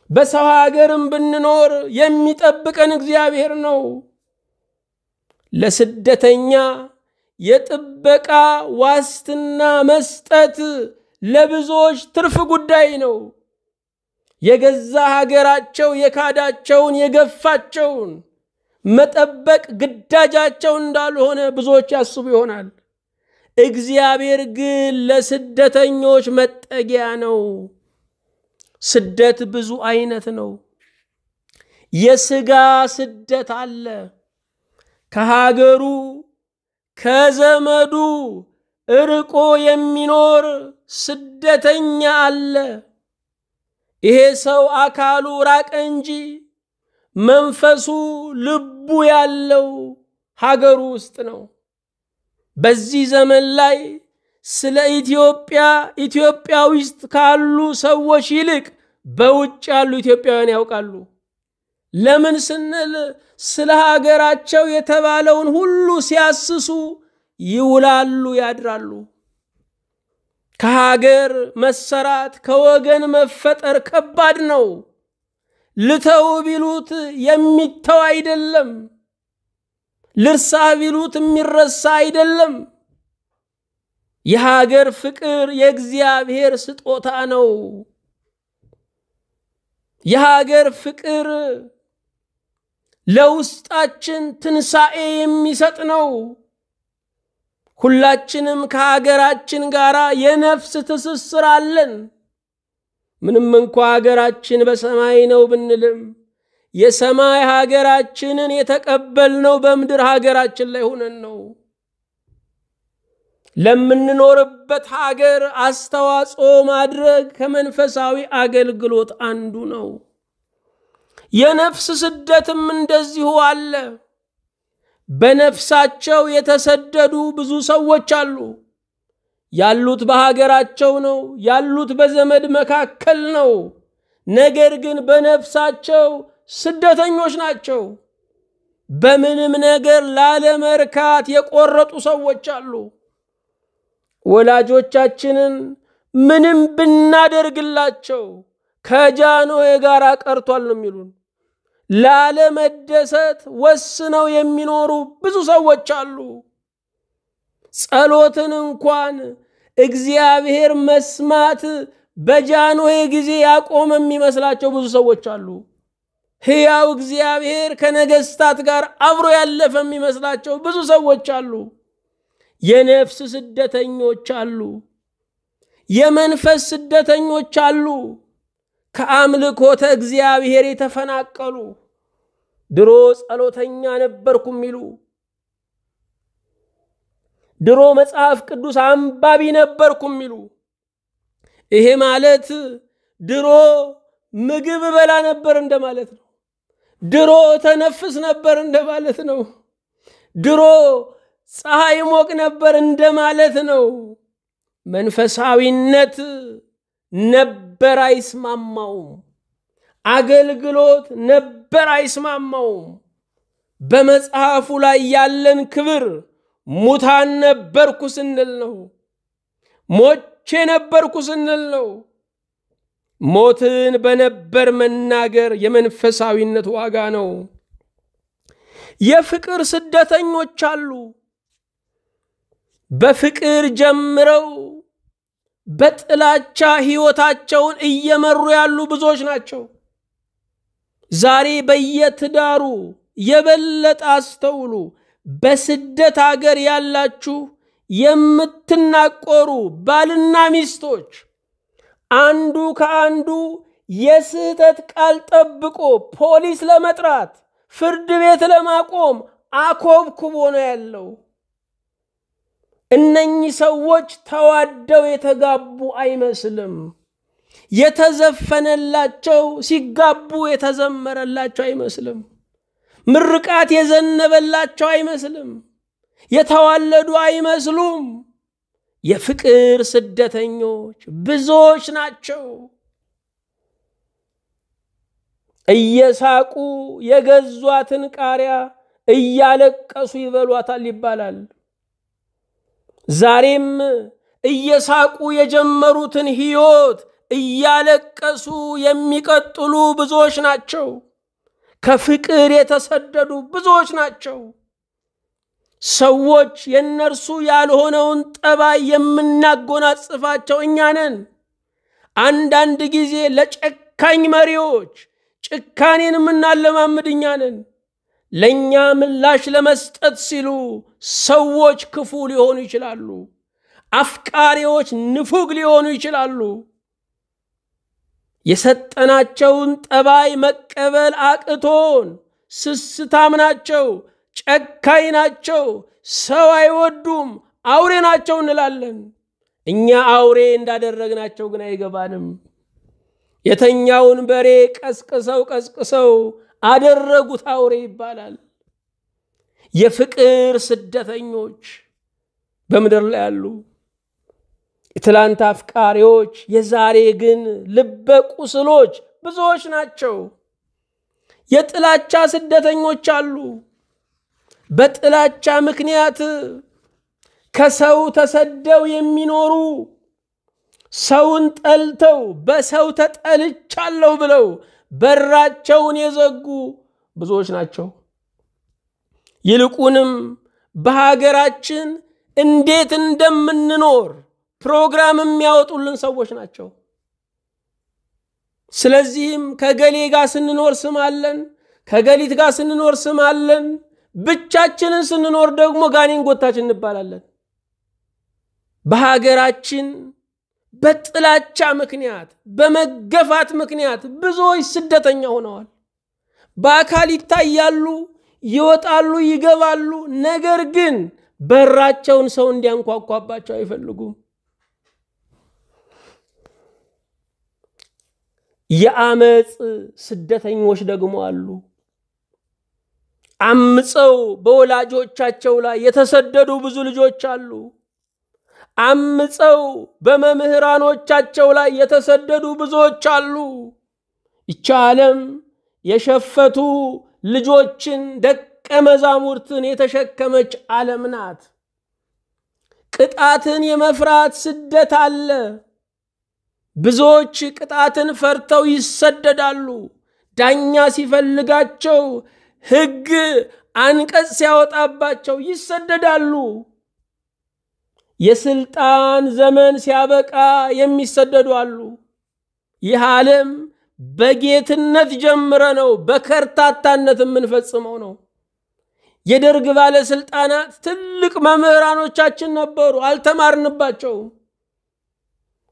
በሰው ሀገርም ብንኖር የሚጠብቀን እግዚአብሔር ነው። ለስደተኛ የጥበቃ ዋስትና መስጠት ለብዙዎች ትርፍ ጉዳይ ነው። የገዛ ሀገራቸው የካዳቸውን የገፋቸውን መጠበቅ ግዳጃቸው እንዳልሆነ ብዙዎች ያስቡ ይሆናል። እግዚአብሔር ግን ለስደተኞች መጠጊያ ነው። ስደት ብዙ አይነት ነው። የሥጋ ስደት አለ። ከሀገሩ ከዘመዱ ርቆ የሚኖር ስደተኛ አለ። ይሄ ሰው አካሉ ራቀ እንጂ መንፈሱ ልቡ ያለው ሀገሩ ውስጥ ነው። በዚህ ዘመን ላይ ስለ ኢትዮጵያ ውስጥ ካሉ ሰዎች ይልቅ በውጭ ያሉ ኢትዮጵያውያን ያውቃሉ። ለምን ስንል ስለ ሀገራቸው የተባለውን ሁሉ ሲያስሱ ይውላሉ ያድራሉ። ከሀገር መሰራት ከወገን መፈጠር ከባድ ነው። ልተው ቢሉት የሚተው አይደለም። ልርሳ ቢሉት የሚረሳ አይደለም። የሀገር ፍቅር የእግዚአብሔር ስጦታ ነው። የሀገር ፍቅር ለውስጣችን ትንሣኤ የሚሰጥ ነው። ሁላችንም ከሀገራችን ጋር የነፍስ ትስስር አለን። ምንም እንኳ ሀገራችን በሰማይ ነው ብንልም የሰማይ ሀገራችንን የተቀበልነው በምድር ሀገራችን ላይ ሆነን ነው። ለምንኖርበት ሀገር አስተዋጽኦ ማድረግ ከመንፈሳዊ አገልግሎት አንዱ ነው። የነፍስ ስደትም እንደዚሁ አለ። በነፍሳቸው የተሰደዱ ብዙ ሰዎች አሉ። ያሉት በሀገራቸው ነው፣ ያሉት በዘመድ መካከል ነው። ነገር ግን በነፍሳቸው ስደተኞች ናቸው። በምንም ነገር ላለመርካት የቆረጡ ሰዎች አሉ። ወላጆቻችንን ምንም ብናደርግላቸው ከጃንሆይ ጋር ቀርቷል ነው የሚሉን። ላለመደሰት ወስነው የሚኖሩ ብዙ ሰዎች አሉ። ጸሎትን እንኳን እግዚአብሔር መስማት በጃንሆይ ጊዜ ያቆመ የሚመስላቸው ብዙ ሰዎች አሉ። ሕያው እግዚአብሔር ከነገስታት ጋር አብሮ ያለፈ የሚመስላቸው ብዙ ሰዎች አሉ። የነፍስ ስደተኞች አሉ። የመንፈስ ስደተኞች አሉ። ከአምልኮተ እግዚአብሔር የተፈናቀሉ ድሮ ጸሎተኛ ነበርኩ የሚሉ፣ ድሮ መጽሐፍ ቅዱስ አንባቢ ነበርኩ የሚሉ። ይሄ ማለት ድሮ ምግብ በላ ነበር እንደማለት ነው። ድሮ ተነፍስ ነበር እንደማለት ነው። ድሮ ፀሐይ ሞቅ ነበር እንደማለት ነው። መንፈሳዊነት ነበር አይስማማውም። አገልግሎት ነበር አይስማማውም። በመጽሐፉ ላይ ያለን ክብር ሙታን ነበርኩ ስንል ነው። ሞቼ ነበርኩ ስንል ነው። ሞትን በነበር መናገር የመንፈሳዊነት ዋጋ ነው። የፍቅር ስደተኞች አሉ። በፍቅር ጀምረው በጥላቻ ሕይወታቸውን እየመሩ ያሉ ብዙዎች ናቸው። ዛሬ በየትዳሩ የበለጠ አስተውሉ። በስደት ሀገር ያላችሁ የምትናቆሩ ባልና ሚስቶች አንዱ ከአንዱ የስህተት ቃል ጠብቆ ፖሊስ ለመጥራት ፍርድ ቤት ለማቆም አኮብኩቦ ነው ያለው። እነኚህ ሰዎች ተዋደው የተጋቡ አይመስልም። የተዘፈነላቸው ሲጋቡ የተዘመረላቸው አይመስልም። ምርቃት የዘነበላቸው አይመስልም። የተዋለዱ አይመስሉም። የፍቅር ስደተኞች ብዙዎች ናቸው። እየሳቁ የገዟትን ቃሪያ እያለቀሱ ይበሏታል ይባላል። ዛሬም እየሳቁ የጀመሩትን ሕይወት እያለቀሱ የሚቀጥሉ ብዙዎች ናቸው። ከፍቅር የተሰደዱ ብዙዎች ናቸው። ሰዎች የነርሱ ያልሆነውን ጠባይ የምናጎናጽፋቸው እኛ ነን። አንዳንድ ጊዜ ለጨካኝ መሪዎች ጭካኔን የምናለማምድ እኛ ነን። ለኛ ምላሽ ለመስጠት ሲሉ ሰዎች ክፉ ሊሆኑ ይችላሉ። አፍቃሪዎች ንፉግ ሊሆኑ ይችላሉ። የሰጠናቸውን ጠባይ መቀበል አቅቶን ስስታም ናቸው፣ ጨካኝ ናቸው፣ ሰው አይወዱም፣ አውሬ ናቸው እንላለን። እኛ አውሬ እንዳደረግናቸው ግን አይገባንም። የተኛውን በሬ ቀስቅሰው አደረጉት አውሬ ይባላል። የፍቅር ስደተኞች በምድር ላይ አሉ። የትላንት አፍቃሪዎች የዛሬ ግን ልበ ቁስሎች ብዙዎች ናቸው። የጥላቻ ስደተኞች አሉ። በጥላቻ ምክንያት ከሰው ተሰደው የሚኖሩ ሰውን ጠልተው በሰው ተጠልቻለሁ ብለው በራቸውን የዘጉ ብዙዎች ናቸው። ይልቁንም በሀገራችን እንዴት እንደምንኖር ፕሮግራም የሚያወጡልን ሰዎች ናቸው። ስለዚህም ከገሌ ጋር ስንኖር ስም አለን፣ ከገሊት ጋር ስንኖር ስም አለን፣ ብቻችንን ስንኖር ደግሞ ጋኔን ጎታችን እንባላለን። በሀገራችን በጥላቻ ምክንያት በመገፋት ምክንያት ብዙዎች ስደተኛ ሆነዋል። በአካል ይታያሉ፣ ይወጣሉ፣ ይገባሉ። ነገር ግን በራቸውን ሰው እንዲያንኳኳባቸው አይፈልጉም። የአመጽ ስደተኞች ደግሞ አሉ። አምፀው በወላጆቻቸው ላይ የተሰደዱ ብዙ ልጆች አሉ። አምፀው በመምህራኖቻቸው ላይ የተሰደዱ ብዙዎች አሉ። ይህች ዓለም የሸፈቱ ልጆችን ደቀ መዛሙርትን የተሸከመች ዓለም ናት። ቅጣትን የመፍራት ስደት አለ። ብዙዎች ቅጣትን ፈርተው ይሰደዳሉ። ዳኛ ሲፈልጋቸው፣ ሕግ አንቀጽ ሲያወጣባቸው ይሰደዳሉ። የስልጣን ዘመን ሲያበቃ የሚሰደዱ አሉ። ይህ ዓለም በጌትነት ጀምረ ነው በከርታታነት የምንፈጽመው ነው። የደርግ ባለስልጣናት ትልቅ መምህራኖቻችን ነበሩ፣ አልተማርንባቸውም።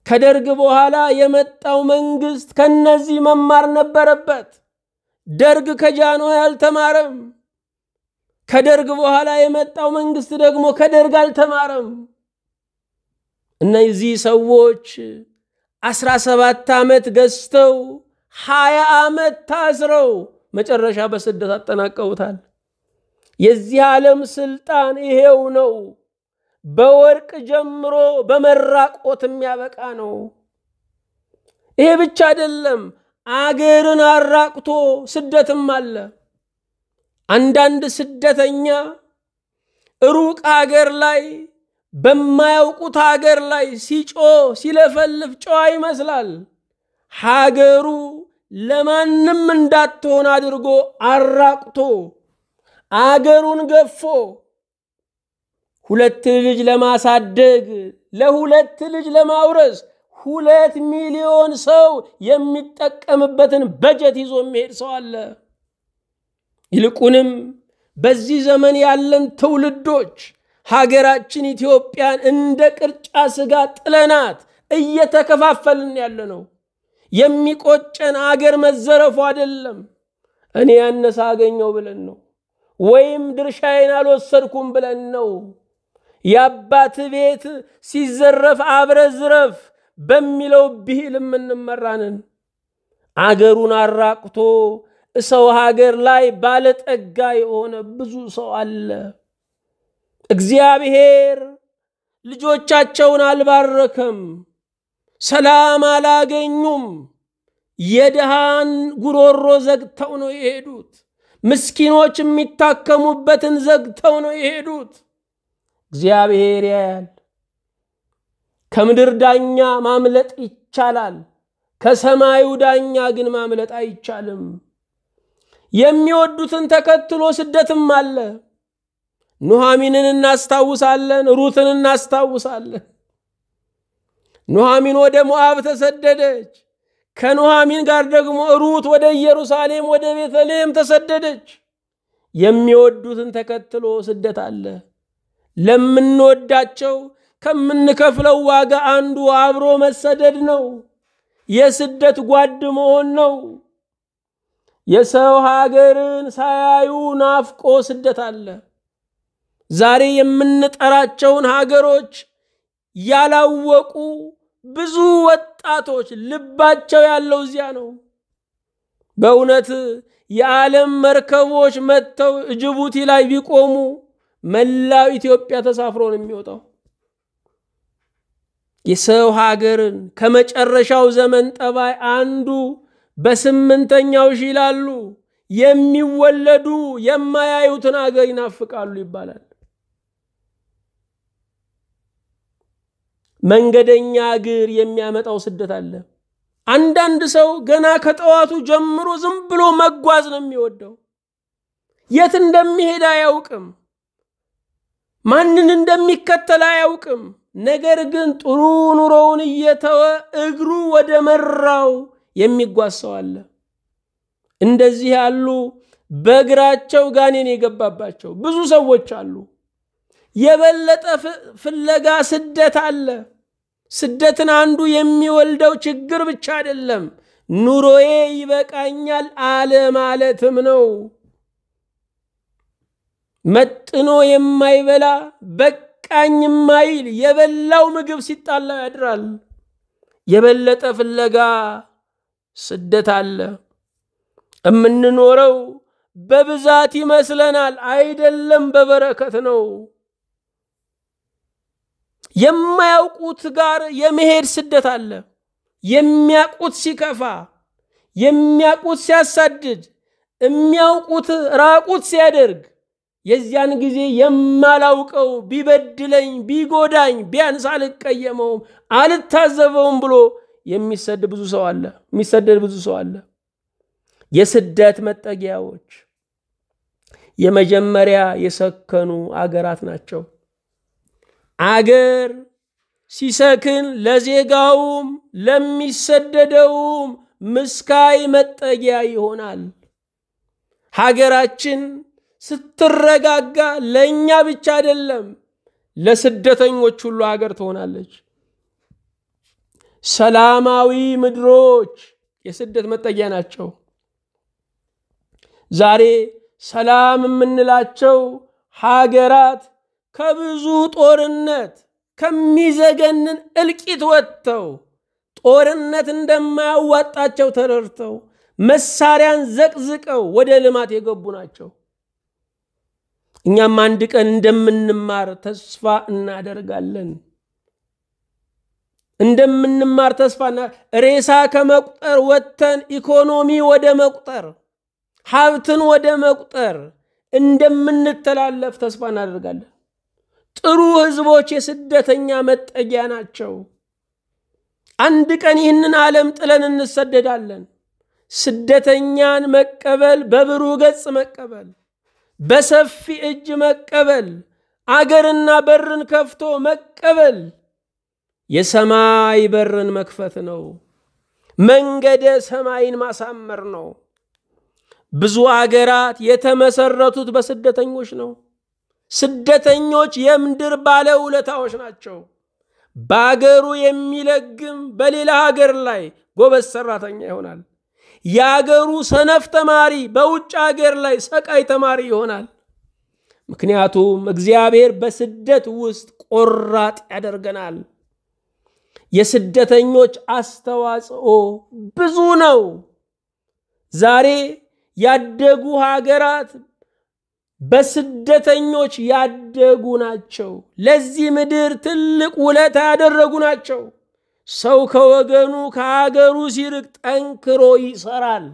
ከደርግ በኋላ የመጣው መንግስት ከነዚህ መማር ነበረበት። ደርግ ከጃንሆይ አልተማረም። ከደርግ በኋላ የመጣው መንግስት ደግሞ ከደርግ አልተማረም። እነዚህ ሰዎች 17 ዓመት ገዝተው 20 ዓመት ታስረው መጨረሻ በስደት አጠናቀውታል። የዚህ ዓለም ስልጣን ይሄው ነው። በወርቅ ጀምሮ በመራቆት የሚያበቃ ነው። ይሄ ብቻ አይደለም፣ አገርን አራቅቶ ስደትም አለ። አንዳንድ ስደተኛ ሩቅ አገር ላይ በማያውቁት ሀገር ላይ ሲለፈልፍ ጨዋ ይመስላል። ሀገሩ ለማንም እንዳትሆን አድርጎ አራቅቶ አገሩን ገፎ 2 ልጅ ለማሳደግ ለ2 ልጅ ለማውረስ 2 ሚሊዮን ሰው የሚጠቀምበትን በጀት ይዞ የሚሄድ ሰው አለ። ይልቁንም በዚህ ዘመን ያለን ትውልዶች ሀገራችን ኢትዮጵያን እንደ ቅርጫ ስጋ ጥለናት እየተከፋፈልን ያለ ነው። የሚቆጨን አገር መዘረፉ አይደለም፣ እኔ ያነሳ አገኘው ብለን ነው፣ ወይም ድርሻዬን አልወሰድኩም ብለን ነው። የአባት ቤት ሲዘረፍ አብረ ዝረፍ በሚለው ብሂል የምንመራንን አገሩን አራቅቶ ሰው ሀገር ላይ ባለጠጋ የሆነ ብዙ ሰው አለ። እግዚአብሔር ልጆቻቸውን አልባረከም፣ ሰላም አላገኙም። የድሃን ጉሮሮ ዘግተው ነው የሄዱት። ምስኪኖች የሚታከሙበትን ዘግተው ነው የሄዱት። እግዚአብሔር ያያል። ከምድር ዳኛ ማምለጥ ይቻላል፣ ከሰማዩ ዳኛ ግን ማምለጥ አይቻልም። የሚወዱትን ተከትሎ ስደትም አለ። ኑሃሚንን እናስታውሳለን፣ ሩትን እናስታውሳለን። ኑሃሚን ወደ ሞዓብ ተሰደደች። ከኑሃሚን ጋር ደግሞ ሩት ወደ ኢየሩሳሌም ወደ ቤተልሔም ተሰደደች። የሚወዱትን ተከትሎ ስደት አለ። ለምንወዳቸው ከምንከፍለው ዋጋ አንዱ አብሮ መሰደድ ነው። የስደት ጓድ መሆን ነው። የሰው ሀገርን ሳያዩ ናፍቆ ስደት አለ። ዛሬ የምንጠራቸውን ሀገሮች ያላወቁ ብዙ ወጣቶች ልባቸው ያለው እዚያ ነው። በእውነት የዓለም መርከቦች መጥተው ጅቡቲ ላይ ቢቆሙ መላው ኢትዮጵያ ተሳፍሮ ነው የሚወጣው። የሰው ሀገርን ከመጨረሻው ዘመን ጠባይ አንዱ በ8ኛው ሺህ ይላሉ የሚወለዱ የማያዩትን ሀገር ይናፍቃሉ ይባላል። መንገደኛ እግር የሚያመጣው ስደት አለ። አንዳንድ ሰው ገና ከጠዋቱ ጀምሮ ዝም ብሎ መጓዝ ነው የሚወደው። የት እንደሚሄድ አያውቅም፣ ማንን እንደሚከተል አያውቅም። ነገር ግን ጥሩ ኑሮውን እየተወ እግሩ ወደ መራው የሚጓዝ ሰው አለ። እንደዚህ ያሉ በእግራቸው ጋኔን የገባባቸው ብዙ ሰዎች አሉ። የበለጠ ፍለጋ ስደት አለ። ስደትን አንዱ የሚወልደው ችግር ብቻ አይደለም፣ ኑሮዬ ይበቃኛል አለ ማለትም ነው። መጥኖ የማይበላ በቃኝ የማይል የበላው ምግብ ሲጣላው ያድራል። የበለጠ ፍለጋ ስደት አለ። የምንኖረው በብዛት ይመስለናል፣ አይደለም፣ በበረከት ነው። የማያውቁት ጋር የመሄድ ስደት አለ። የሚያውቁት ሲከፋ፣ የሚያውቁት ሲያሳድድ፣ የሚያውቁት ራቁት ሲያደርግ የዚያን ጊዜ የማላውቀው ቢበድለኝ ቢጎዳኝ ቢያንስ አልቀየመውም አልታዘበውም ብሎ የሚሰደድ ብዙ ሰው አለ። የስደት መጠጊያዎች የመጀመሪያ የሰከኑ አገራት ናቸው። አገር ሲሰክን ለዜጋውም ለሚሰደደውም ምስካይ መጠጊያ ይሆናል። ሀገራችን ስትረጋጋ ለኛ ብቻ አይደለም ለስደተኞች ሁሉ ሀገር ትሆናለች። ሰላማዊ ምድሮች የስደት መጠጊያ ናቸው። ዛሬ ሰላም የምንላቸው ሀገራት ከብዙ ጦርነት ከሚዘገንን እልቂት ወጥተው ጦርነት እንደማያዋጣቸው ተረድተው መሳሪያን ዘቅዝቀው ወደ ልማት የገቡ ናቸው። እኛም አንድ ቀን እንደምንማር ተስፋ እናደርጋለን። ሬሳ ከመቁጠር ወጥተን ኢኮኖሚ ወደ መቁጠር፣ ሀብትን ወደ መቁጠር እንደምንተላለፍ ተስፋ እናደርጋለን። ጥሩ ህዝቦች የስደተኛ መጠጊያ ናቸው። አንድ ቀን ይህንን ዓለም ጥለን እንሰደዳለን። ስደተኛን መቀበል በብሩህ ገጽ መቀበል፣ በሰፊ እጅ መቀበል፣ አገርና በርን ከፍቶ መቀበል የሰማይ በርን መክፈት ነው። መንገደ ሰማይን ማሳመር ነው። ብዙ አገራት የተመሰረቱት በስደተኞች ነው። ስደተኞች የምድር ባለውለታዎች ናቸው። በአገሩ የሚለግም በሌላ ሀገር ላይ ጎበዝ ሰራተኛ ይሆናል። የአገሩ ሰነፍ ተማሪ በውጭ ሀገር ላይ ሰቃይ ተማሪ ይሆናል። ምክንያቱም እግዚአብሔር በስደት ውስጥ ቆራጥ ያደርገናል። የስደተኞች አስተዋጽኦ ብዙ ነው። ዛሬ ያደጉ ሀገራት በስደተኞች ያደጉ ናቸው። ለዚህ ምድር ትልቅ ውለታ ያደረጉ ናቸው። ሰው ከወገኑ ከሀገሩ ሲርቅ ጠንክሮ ይሰራል።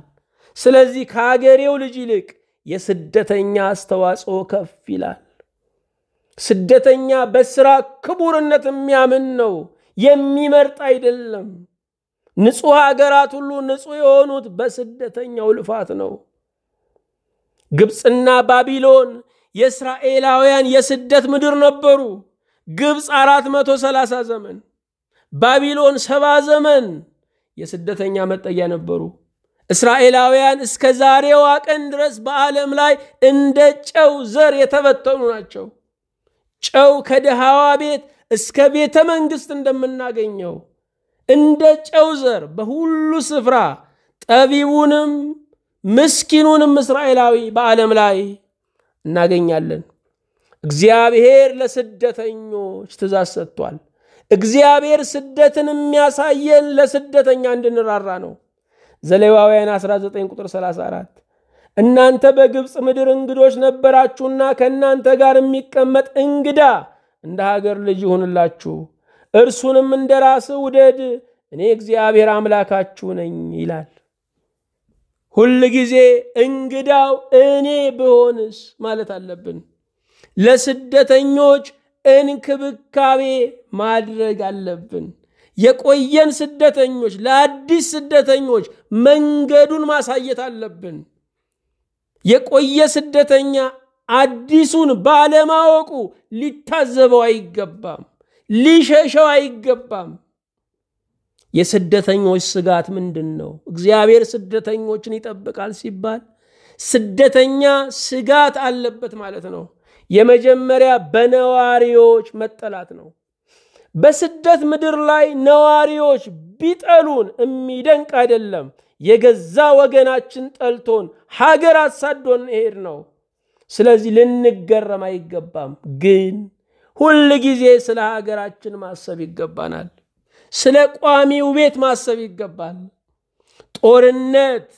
ስለዚህ ከሀገሬው ልጅ ይልቅ የስደተኛ አስተዋጽኦ ከፍ ይላል። ስደተኛ በስራ ክቡርነት የሚያምን ነው፣ የሚመርጥ አይደለም። ንጹህ ሀገራት ሁሉ ንጹህ የሆኑት በስደተኛው ልፋት ነው። ግብፅና ባቢሎን የእስራኤላውያን የስደት ምድር ነበሩ። ግብፅ 430 ዘመን፣ ባቢሎን 70 ዘመን የስደተኛ መጠጊያ ነበሩ። እስራኤላውያን እስከ ዛሬዋ ቀን ድረስ በዓለም ላይ እንደ ጨው ዘር የተበተኑ ናቸው። ጨው ከደሃዋ ቤት እስከ ቤተ መንግስት እንደምናገኘው እንደ ጨው ዘር በሁሉ ስፍራ ጠቢቡንም ምስኪኑንም እስራኤላዊ በዓለም ላይ እናገኛለን። እግዚአብሔር ለስደተኞች ትእዛዝ ሰጥቷል። እግዚአብሔር ስደትን የሚያሳየን ለስደተኛ እንድንራራ ነው። ዘሌዋውያን 19 ቁጥር 34 እናንተ በግብፅ ምድር እንግዶች ነበራችሁና ከእናንተ ጋር የሚቀመጥ እንግዳ እንደ ሀገር ልጅ ይሁንላችሁ፣ እርሱንም እንደ ራስህ ውደድ፣ እኔ እግዚአብሔር አምላካችሁ ነኝ ይላል። ሁል ጊዜ እንግዳው እኔ ብሆንስ ማለት አለብን። ለስደተኞች እንክብካቤ ማድረግ አለብን። የቆየን ስደተኞች ለአዲስ ስደተኞች መንገዱን ማሳየት አለብን። የቆየ ስደተኛ አዲሱን ባለማወቁ ሊታዘበው አይገባም፣ ሊሸሸው አይገባም። የስደተኞች ስጋት ምንድነው? እግዚአብሔር ስደተኞችን ይጠብቃል ሲባል ስደተኛ ስጋት አለበት ማለት ነው። የመጀመሪያ በነዋሪዎች መጠላት ነው። በስደት ምድር ላይ ነዋሪዎች ቢጠሉን የሚደንቅ አይደለም። የገዛ ወገናችን ጠልቶን ሀገር አሳዶን ሄድ ነው። ስለዚህ ልንገረም አይገባም። ግን ሁል ጊዜ ስለ ሀገራችን ማሰብ ይገባናል። ስለ ቋሚው ቤት ማሰብ ይገባል። ጦርነት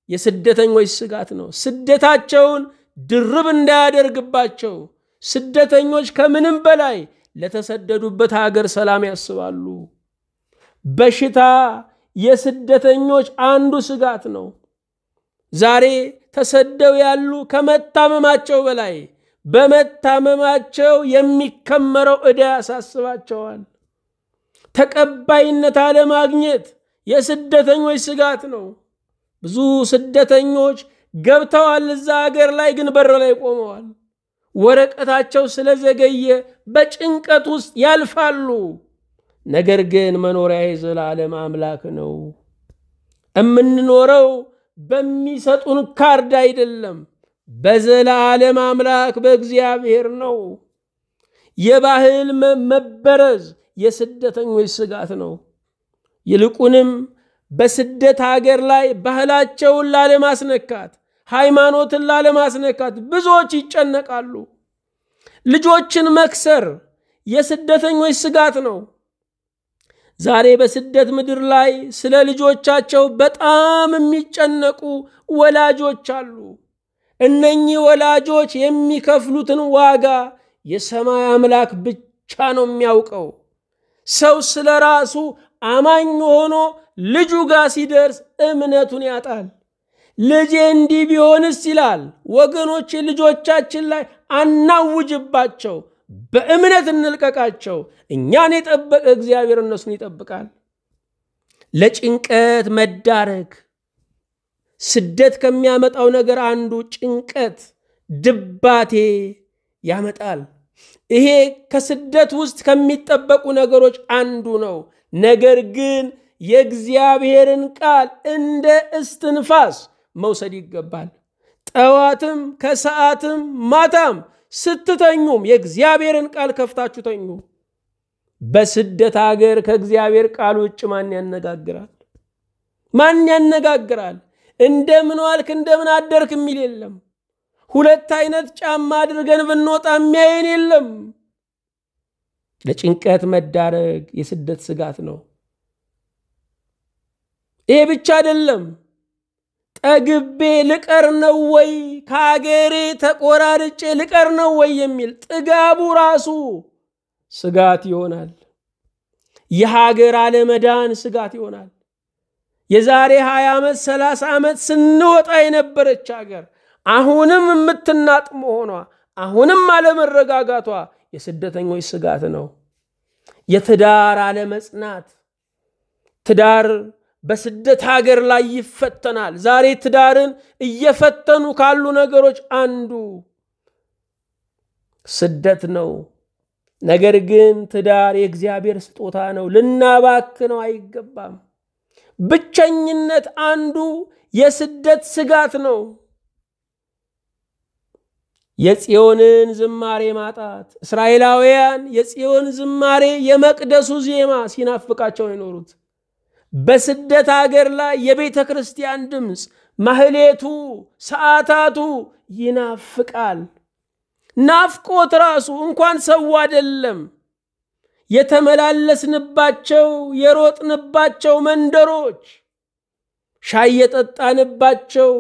የስደተኞች ስጋት ነው። ስደታቸውን ድርብ እንዳያደርግባቸው ስደተኞች ከምንም በላይ ለተሰደዱበት ሀገር ሰላም ያስባሉ። በሽታ የስደተኞች አንዱ ስጋት ነው። ዛሬ ተሰደው ያሉ ከመታመማቸው በላይ በመታመማቸው የሚከመረው ዕዳ ያሳስባቸዋል። ተቀባይነት አለማግኘት የስደተኞች ስጋት ነው። ብዙ ስደተኞች ገብተዋል እዛ ሀገር ላይ ግን በር ላይ ቆመዋል። ወረቀታቸው ስለዘገየ በጭንቀት ውስጥ ያልፋሉ። ነገር ግን መኖሪያ የዘላለም አምላክ ነው። እምንኖረው በሚሰጡን ካርድ አይደለም፣ በዘላለም አምላክ በእግዚአብሔር ነው። የባህል መበረዝ የስደተኞች ስጋት ነው። ይልቁንም በስደት ሀገር ላይ ባህላቸውን ላለማስነካት፣ ሃይማኖትን ላለማስነካት ብዙዎች ይጨነቃሉ። ልጆችን መክሰር የስደተኞች ስጋት ነው። ዛሬ በስደት ምድር ላይ ስለ ልጆቻቸው በጣም የሚጨነቁ ወላጆች አሉ። እነኚህ ወላጆች የሚከፍሉትን ዋጋ የሰማይ አምላክ ብቻ ነው የሚያውቀው። ሰው ስለ ራሱ አማኝ ሆኖ ልጁ ጋር ሲደርስ እምነቱን ያጣል። ልጄ እንዲህ ቢሆንስ ይላል። ወገኖች ልጆቻችን ላይ አናውጅባቸው፣ በእምነት እንልቀቃቸው። እኛን የጠበቀ እግዚአብሔር እነሱን ይጠብቃል። ለጭንቀት መዳረግ ስደት ከሚያመጣው ነገር አንዱ ጭንቀት፣ ድባቴ ያመጣል። ይሄ ከስደት ውስጥ ከሚጠበቁ ነገሮች አንዱ ነው። ነገር ግን የእግዚአብሔርን ቃል እንደ እስትንፋስ መውሰድ ይገባል። ጠዋትም ከሰዓትም ማታም ስትተኙም የእግዚአብሔርን ቃል ከፍታችሁ ተኙ። በስደት ሀገር ከእግዚአብሔር ቃል ውጭ ማን ያነጋግራል? ማን ያነጋግራል? እንደምን ዋልክ እንደምን አደርክ የሚል የለም። ሁለት አይነት ጫማ አድርገን ብንወጣ የሚያየን የለም። ለጭንቀት መዳረግ የስደት ስጋት ነው። ይሄ ብቻ አይደለም። ጠግቤ ልቀር ነው ወይ፣ ከሀገሬ ተቆራርጬ ልቀር ነው ወይ የሚል ጥጋቡ ራሱ ስጋት ይሆናል። የሀገር አለመዳን ስጋት ይሆናል። የዛሬ 20 ዓመት 30 ዓመት ስንወጣ የነበረች ሀገር አሁንም የምትናጥ መሆኗ፣ አሁንም አለመረጋጋቷ የስደተኞች ስጋት ነው። የትዳር አለመጽናት፣ ትዳር በስደት ሀገር ላይ ይፈተናል። ዛሬ ትዳርን እየፈተኑ ካሉ ነገሮች አንዱ ስደት ነው። ነገር ግን ትዳር የእግዚአብሔር ስጦታ ነው፣ ልናባክነው አይገባም። ብቸኝነት አንዱ የስደት ስጋት ነው። የጽዮንን ዝማሬ ማጣት፣ እስራኤላውያን የጽዮን ዝማሬ የመቅደሱ ዜማ ሲናፍቃቸው የኖሩት በስደት ሀገር ላይ የቤተ ክርስቲያን ድምፅ፣ ማህሌቱ፣ ሰዓታቱ ይናፍቃል። ናፍቆት ራሱ እንኳን ሰው አይደለም፣ የተመላለስንባቸው የሮጥንባቸው መንደሮች፣ ሻይ የጠጣንባቸው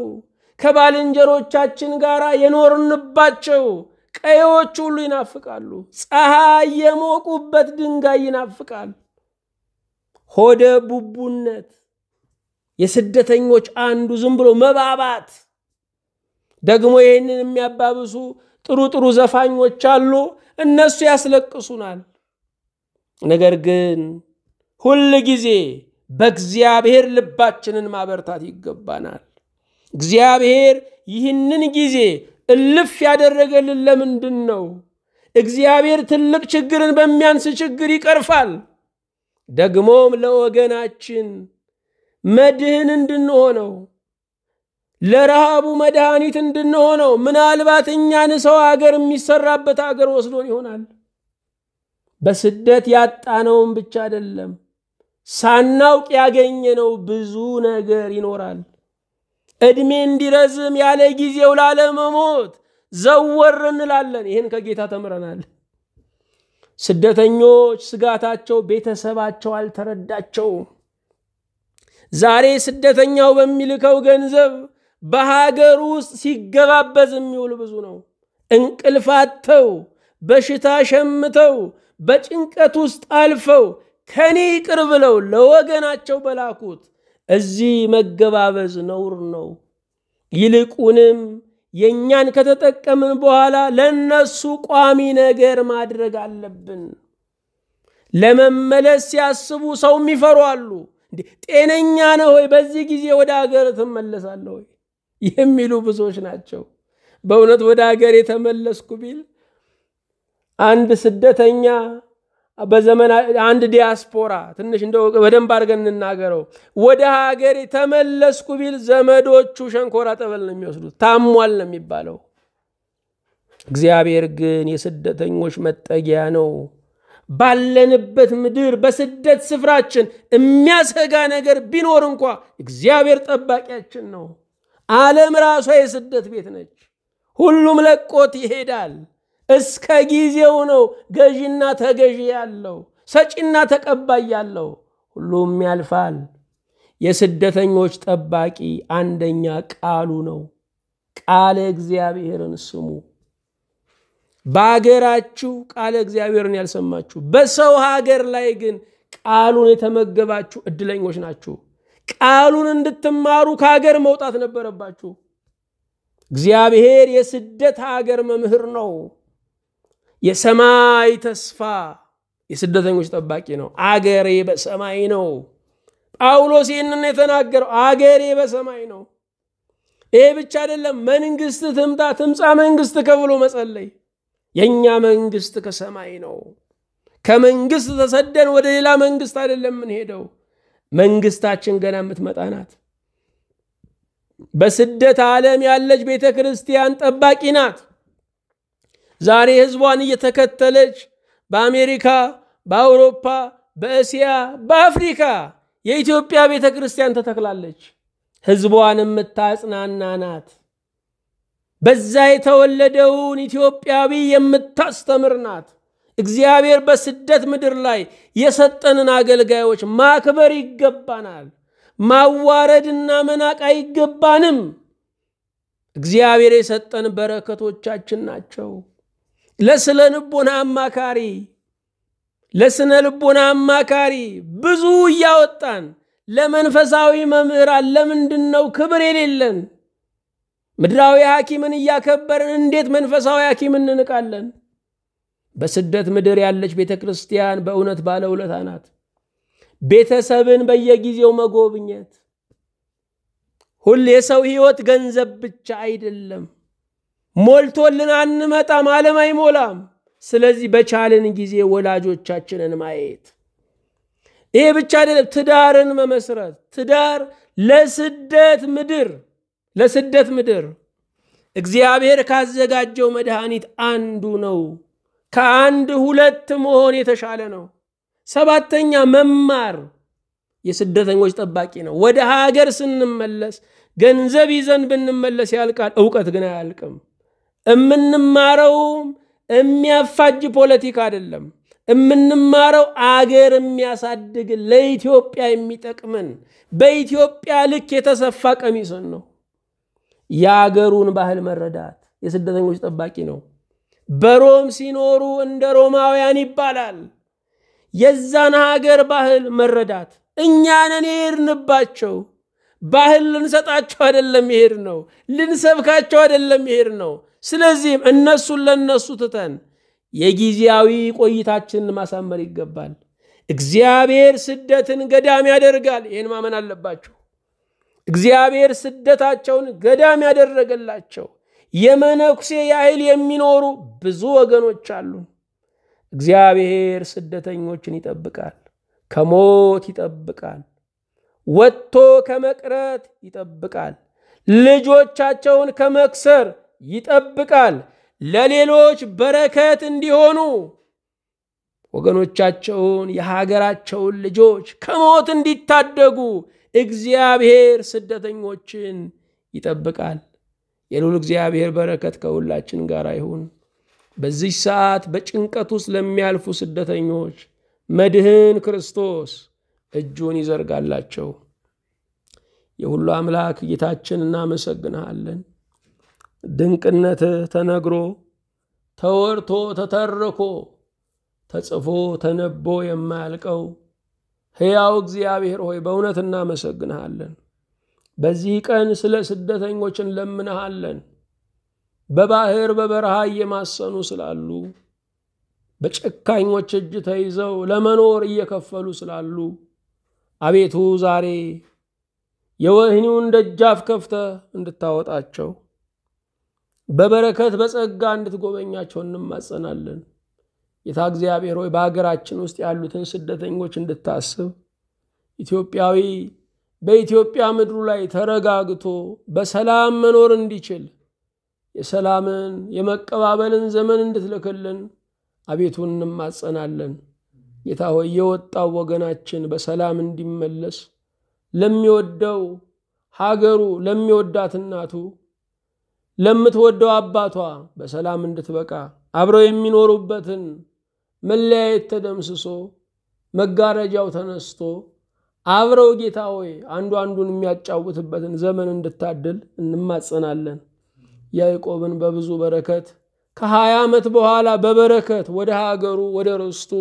ከባልንጀሮቻችን ጋር የኖርንባቸው ቀዮች ሁሉ ይናፍቃሉ። ፀሐይ የሞቁበት ድንጋይ ይናፍቃል። ሆደ ቡቡነት የስደተኞች አንዱ ዝም ብሎ መባባት። ደግሞ ይህንን የሚያባብሱ ጥሩ ጥሩ ዘፋኞች አሉ፣ እነሱ ያስለቅሱናል። ነገር ግን ሁል ጊዜ በእግዚአብሔር ልባችንን ማበርታት ይገባናል። እግዚአብሔር ይህንን ጊዜ እልፍ ያደረገልን ለምንድን ነው? እግዚአብሔር ትልቅ ችግርን በሚያንስ ችግር ይቀርፋል። ደግሞም ለወገናችን መድህን እንድንሆነው ለረሃቡ መድኃኒት እንድንሆነው ምናልባት እኛን ሰው ሀገር የሚሰራበት ሀገር ወስዶን ይሆናል። በስደት ያጣነውን ብቻ አይደለም ሳናውቅ ያገኘነው ብዙ ነገር ይኖራል። እድሜ እንዲረዝም ያለ ጊዜው ላለመሞት ዘወር እንላለን። ይሄን ከጌታ ተምረናል። ስደተኞች ስጋታቸው ቤተሰባቸው አልተረዳቸውም። ዛሬ ስደተኛው በሚልከው ገንዘብ በሀገር ውስጥ ሲገባበዝ የሚውል ብዙ ነው። እንቅልፋተው በሽታ ሸምተው በጭንቀት ውስጥ አልፈው ከኔ ይቅር ብለው ለወገናቸው በላኩት እዚህ መገባበዝ ነውር ነው። ይልቁንም የኛን ከተጠቀምን በኋላ ለነሱ ቋሚ ነገር ማድረግ አለብን። ለመመለስ ሲያስቡ ሰው ይፈራሉ። ጤነኛ ነው ወይ በዚህ ጊዜ ወደ ሀገር ተመለሳለሁ ወይ የሚሉ ብዙዎች ናቸው። በእውነት ወደ ሀገር የተመለስኩ ቢል አንድ ስደተኛ በዘመን አንድ ዲያስፖራ ትንሽ እንደው በደንብ አድርገን እንናገረው ወደ ሀገር የተመለስኩ ቢል ዘመዶቹ ሸንኮራ ጠበል ነው የሚወስዱት፣ ታሟል ነው የሚባለው። እግዚአብሔር ግን የስደተኞች መጠጊያ ነው። ባለንበት ምድር በስደት ስፍራችን የሚያሰጋ ነገር ቢኖር እንኳን እግዚአብሔር ጠባቂያችን ነው። ዓለም ራሷ የስደት ቤት ነች። ሁሉም ለቆት ይሄዳል። እስከ ጊዜው ነው ገዢና ተገዢ ያለው፣ ሰጪና ተቀባይ ያለው። ሁሉም ያልፋል። የስደተኞች ጠባቂ አንደኛ ቃሉ ነው። ቃለ እግዚአብሔርን ስሙ። በአገራችሁ ቃለ እግዚአብሔርን ያልሰማችሁ በሰው ሀገር ላይ ግን ቃሉን የተመገባችሁ እድለኞች ናችሁ። ቃሉን እንድትማሩ ከሀገር መውጣት ነበረባችሁ። እግዚአብሔር የስደት ሀገር መምህር ነው። የሰማይ ተስፋ የስደተኞች ጠባቂ ነው። አገሬ በሰማይ ነው። ጳውሎስ ይህንን የተናገረው አገሬ በሰማይ ነው። ይሄ ብቻ አይደለም፣ መንግስት ትምጣ ትምጻ መንግስት ከብሎ መጸለይ። የኛ መንግስት ከሰማይ ነው። ከመንግስት ተሰደን ወደ ሌላ መንግስት አይደለም እንሄደው። መንግስታችን ገና የምትመጣ ናት። በስደት ዓለም ያለች ቤተክርስቲያን ጠባቂ ናት። ዛሬ ህዝቧን እየተከተለች በአሜሪካ፣ በአውሮፓ፣ በእስያ፣ በአፍሪካ የኢትዮጵያ ቤተክርስቲያን ተተክላለች። ህዝቧን የምታጽናና ናት። በዛ የተወለደውን ኢትዮጵያዊ የምታስተምር ናት። እግዚአብሔር በስደት ምድር ላይ የሰጠንን አገልጋዮች ማክበር ይገባናል። ማዋረድና መናቅ አይገባንም። እግዚአብሔር የሰጠን በረከቶቻችን ናቸው። ለስነ ልቦና አማካሪ ብዙ እያወጣን ለመንፈሳዊ መምህራን ለምንድነው ክብር የሌለን? ምድራዊ ሐኪምን እያከበርን እንዴት መንፈሳዊ ሐኪምን እንንቃለን? በስደት ምድር ያለች ቤተክርስቲያን በእውነት ባለውለታ ናት። ቤተሰብን በየጊዜው መጎብኘት። ሁሉ የሰው ህይወት ገንዘብ ብቻ አይደለም። ሞልቶልን አንመጣም፣ ዓለም አይሞላም። ስለዚህ በቻለን ጊዜ ወላጆቻችንን ማየት። ይሄ ብቻ አይደለም፣ ትዳርን መመስረት። ትዳር ለስደት ምድር እግዚአብሔር ካዘጋጀው መድኃኒት አንዱ ነው። ከአንድ ሁለት መሆን የተሻለ ነው። ሰባተኛ መማር የስደተኞች ጠባቂ ነው። ወደ ሀገር ስንመለስ ገንዘብ ይዘን ብንመለስ ያልቃል፣ ዕውቀት ግን አያልቅም። እምንማረው የሚያፋጅ ፖለቲካ አይደለም። እምንማረው አገር የሚያሳድግ ለኢትዮጵያ የሚጠቅምን በኢትዮጵያ ልክ የተሰፋ ቀሚስን ነው። የአገሩን ባህል መረዳት የስደተኞች ጠባቂ ነው። በሮም ሲኖሩ እንደ ሮማውያን ይባላል። የዛን ሀገር ባህል መረዳት እኛንን የሄድንባቸው ባህል ልንሰጣቸው አይደለም ይሄድ ነው፣ ልንሰብካቸው አይደለም ይሄድ ነው። ስለዚህም እነሱን ለነሱ ትተን የጊዜያዊ ቆይታችንን ማሳመር ይገባል። እግዚአብሔር ስደትን ገዳም ያደርጋል። ይሄን ማመን አለባቸው። እግዚአብሔር ስደታቸውን ገዳም ያደረገላቸው የመነኩሴ ያህል የሚኖሩ ብዙ ወገኖች አሉ። እግዚአብሔር ስደተኞችን ይጠብቃል፣ ከሞት ይጠብቃል፣ ወጥቶ ከመቅረት ይጠብቃል፣ ልጆቻቸውን ከመክሰር ይጠብቃል። ለሌሎች በረከት እንዲሆኑ ወገኖቻቸውን የሀገራቸውን ልጆች ከሞት እንዲታደጉ እግዚአብሔር ስደተኞችን ይጠብቃል። የልዑል እግዚአብሔር በረከት ከሁላችን ጋር ይሁን። በዚህ ሰዓት በጭንቀት ውስጥ ለሚያልፉ ስደተኞች መድህን ክርስቶስ እጁን ይዘርጋላቸው። የሁሉ አምላክ ጌታችን እናመሰግንሃለን። ድንቅነትህ ተነግሮ ተወርቶ ተተርኮ ተጽፎ ተነቦ የማያልቀው ሕያው እግዚአብሔር ሆይ በእውነት እናመሰግንሃለን። በዚህ ቀን ስለ ስደተኞች እንለምንሃለን። በባህር በበረሃ እየማሰኑ ስላሉ፣ በጨካኞች እጅ ተይዘው ለመኖር እየከፈሉ ስላሉ አቤቱ ዛሬ የወህኒውን ደጃፍ ከፍተህ እንድታወጣቸው በበረከት በጸጋ እንድትጎበኛቸው እንማጸናለን። ጌታ እግዚአብሔር ሆይ በሀገራችን ውስጥ ያሉትን ስደተኞች እንድታስብ፣ ኢትዮጵያዊ በኢትዮጵያ ምድሩ ላይ ተረጋግቶ በሰላም መኖር እንዲችል የሰላምን የመቀባበልን ዘመን እንድትልክልን አቤቱ እንማጸናለን። ጌታ ሆይ የወጣው ወገናችን በሰላም እንዲመለስ ለሚወደው ሀገሩ ለሚወዳት እናቱ ለምትወደው አባቷ በሰላም እንድትበቃ አብረው የሚኖሩበትን መለያየት ተደምስሶ መጋረጃው ተነስቶ አብረው ጌታ ሆይ አንዱ አንዱን የሚያጫውትበትን ዘመን እንድታድል እንማጸናለን። ያዕቆብን በብዙ በረከት ከ20 ዓመት በኋላ በበረከት ወደ ሀገሩ ወደ ርስቱ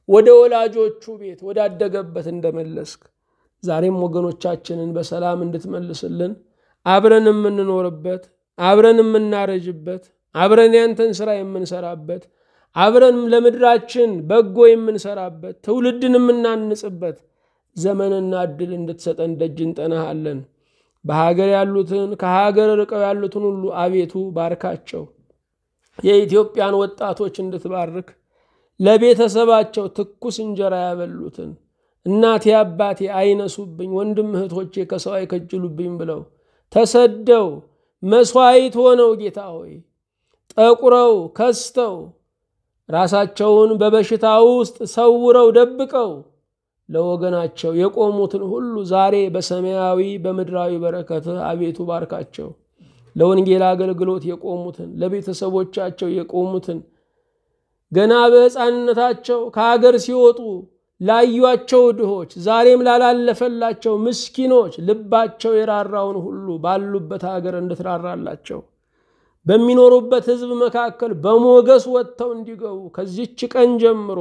ወደ ወላጆቹ ቤት ወዳደገበት እንደመለስክ ዛሬም ወገኖቻችንን በሰላም እንድትመልስልን አብረን የምንኖርበት አብረን የምናረጅበት አብረን ያንተን ሥራ የምንሰራበት አብረን ለምድራችን በጎ የምንሰራበት ትውልድን የምናንጽበት ዘመንና ዕድል እንድትሰጠን ደጅ እንጠናሃለን። በሀገር ያሉትን ከሀገር ርቀው ያሉትን ሁሉ አቤቱ ባርካቸው። የኢትዮጵያን ወጣቶች እንድትባርክ ለቤተሰባቸው ትኩስ እንጀራ ያበሉትን እናቴ አባቴ አይነሱብኝ ወንድም እህቶቼ ከሰው አይከጅሉብኝ ብለው ተሰደው መስዋዕት ሆነው ጌታ ሆይ ጠቁረው ከስተው ራሳቸውን በበሽታ ውስጥ ሰውረው ደብቀው ለወገናቸው የቆሙትን ሁሉ ዛሬ በሰማያዊ በምድራዊ በረከት አቤቱ ባርካቸው። ለወንጌል አገልግሎት የቆሙትን ለቤተሰቦቻቸው የቆሙትን ገና በሕፃንነታቸው ከሀገር ሲወጡ ላዩአቸው ድሆች ዛሬም ላላለፈላቸው ምስኪኖች ልባቸው የራራውን ሁሉ ባሉበት ሀገር እንድትራራላቸው በሚኖሩበት ሕዝብ መካከል በሞገስ ወጥተው እንዲገቡ ከዚች ቀን ጀምሮ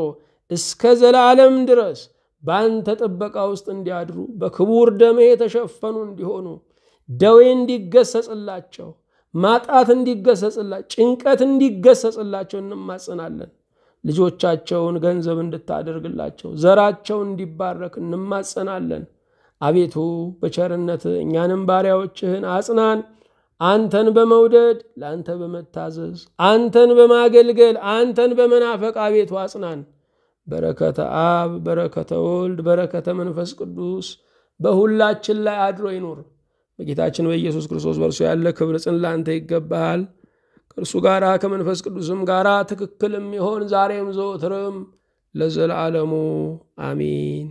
እስከ ዘላለም ድረስ በአንተ ጥበቃ ውስጥ እንዲያድሩ በክቡር ደምህ የተሸፈኑ እንዲሆኑ ደዌ እንዲገሰጽላቸው ማጣት እንዲገሰጽላቸው ጭንቀት እንዲገሰጽላቸው እንማጸናለን። ልጆቻቸውን ገንዘብ እንድታደርግላቸው ዘራቸው እንዲባረክ እንማጸናለን። አቤቱ በቸርነት እኛንም ባሪያዎችህን አጽናን። አንተን በመውደድ ለአንተ በመታዘዝ አንተን በማገልገል አንተን በመናፈቅ አቤቱ አጽናን። በረከተ አብ በረከተ ወልድ በረከተ መንፈስ ቅዱስ በሁላችን ላይ አድሮ ይኑር። በጌታችን በኢየሱስ ክርስቶስ በእርሱ ያለ ክብር ጽን ለአንተ ይገባሃል። ከእርሱ ጋር ከመንፈስ ቅዱስም ጋር ትክክልም ይሆን ዛሬም ዘወትርም ለዘላለሙ አሜን።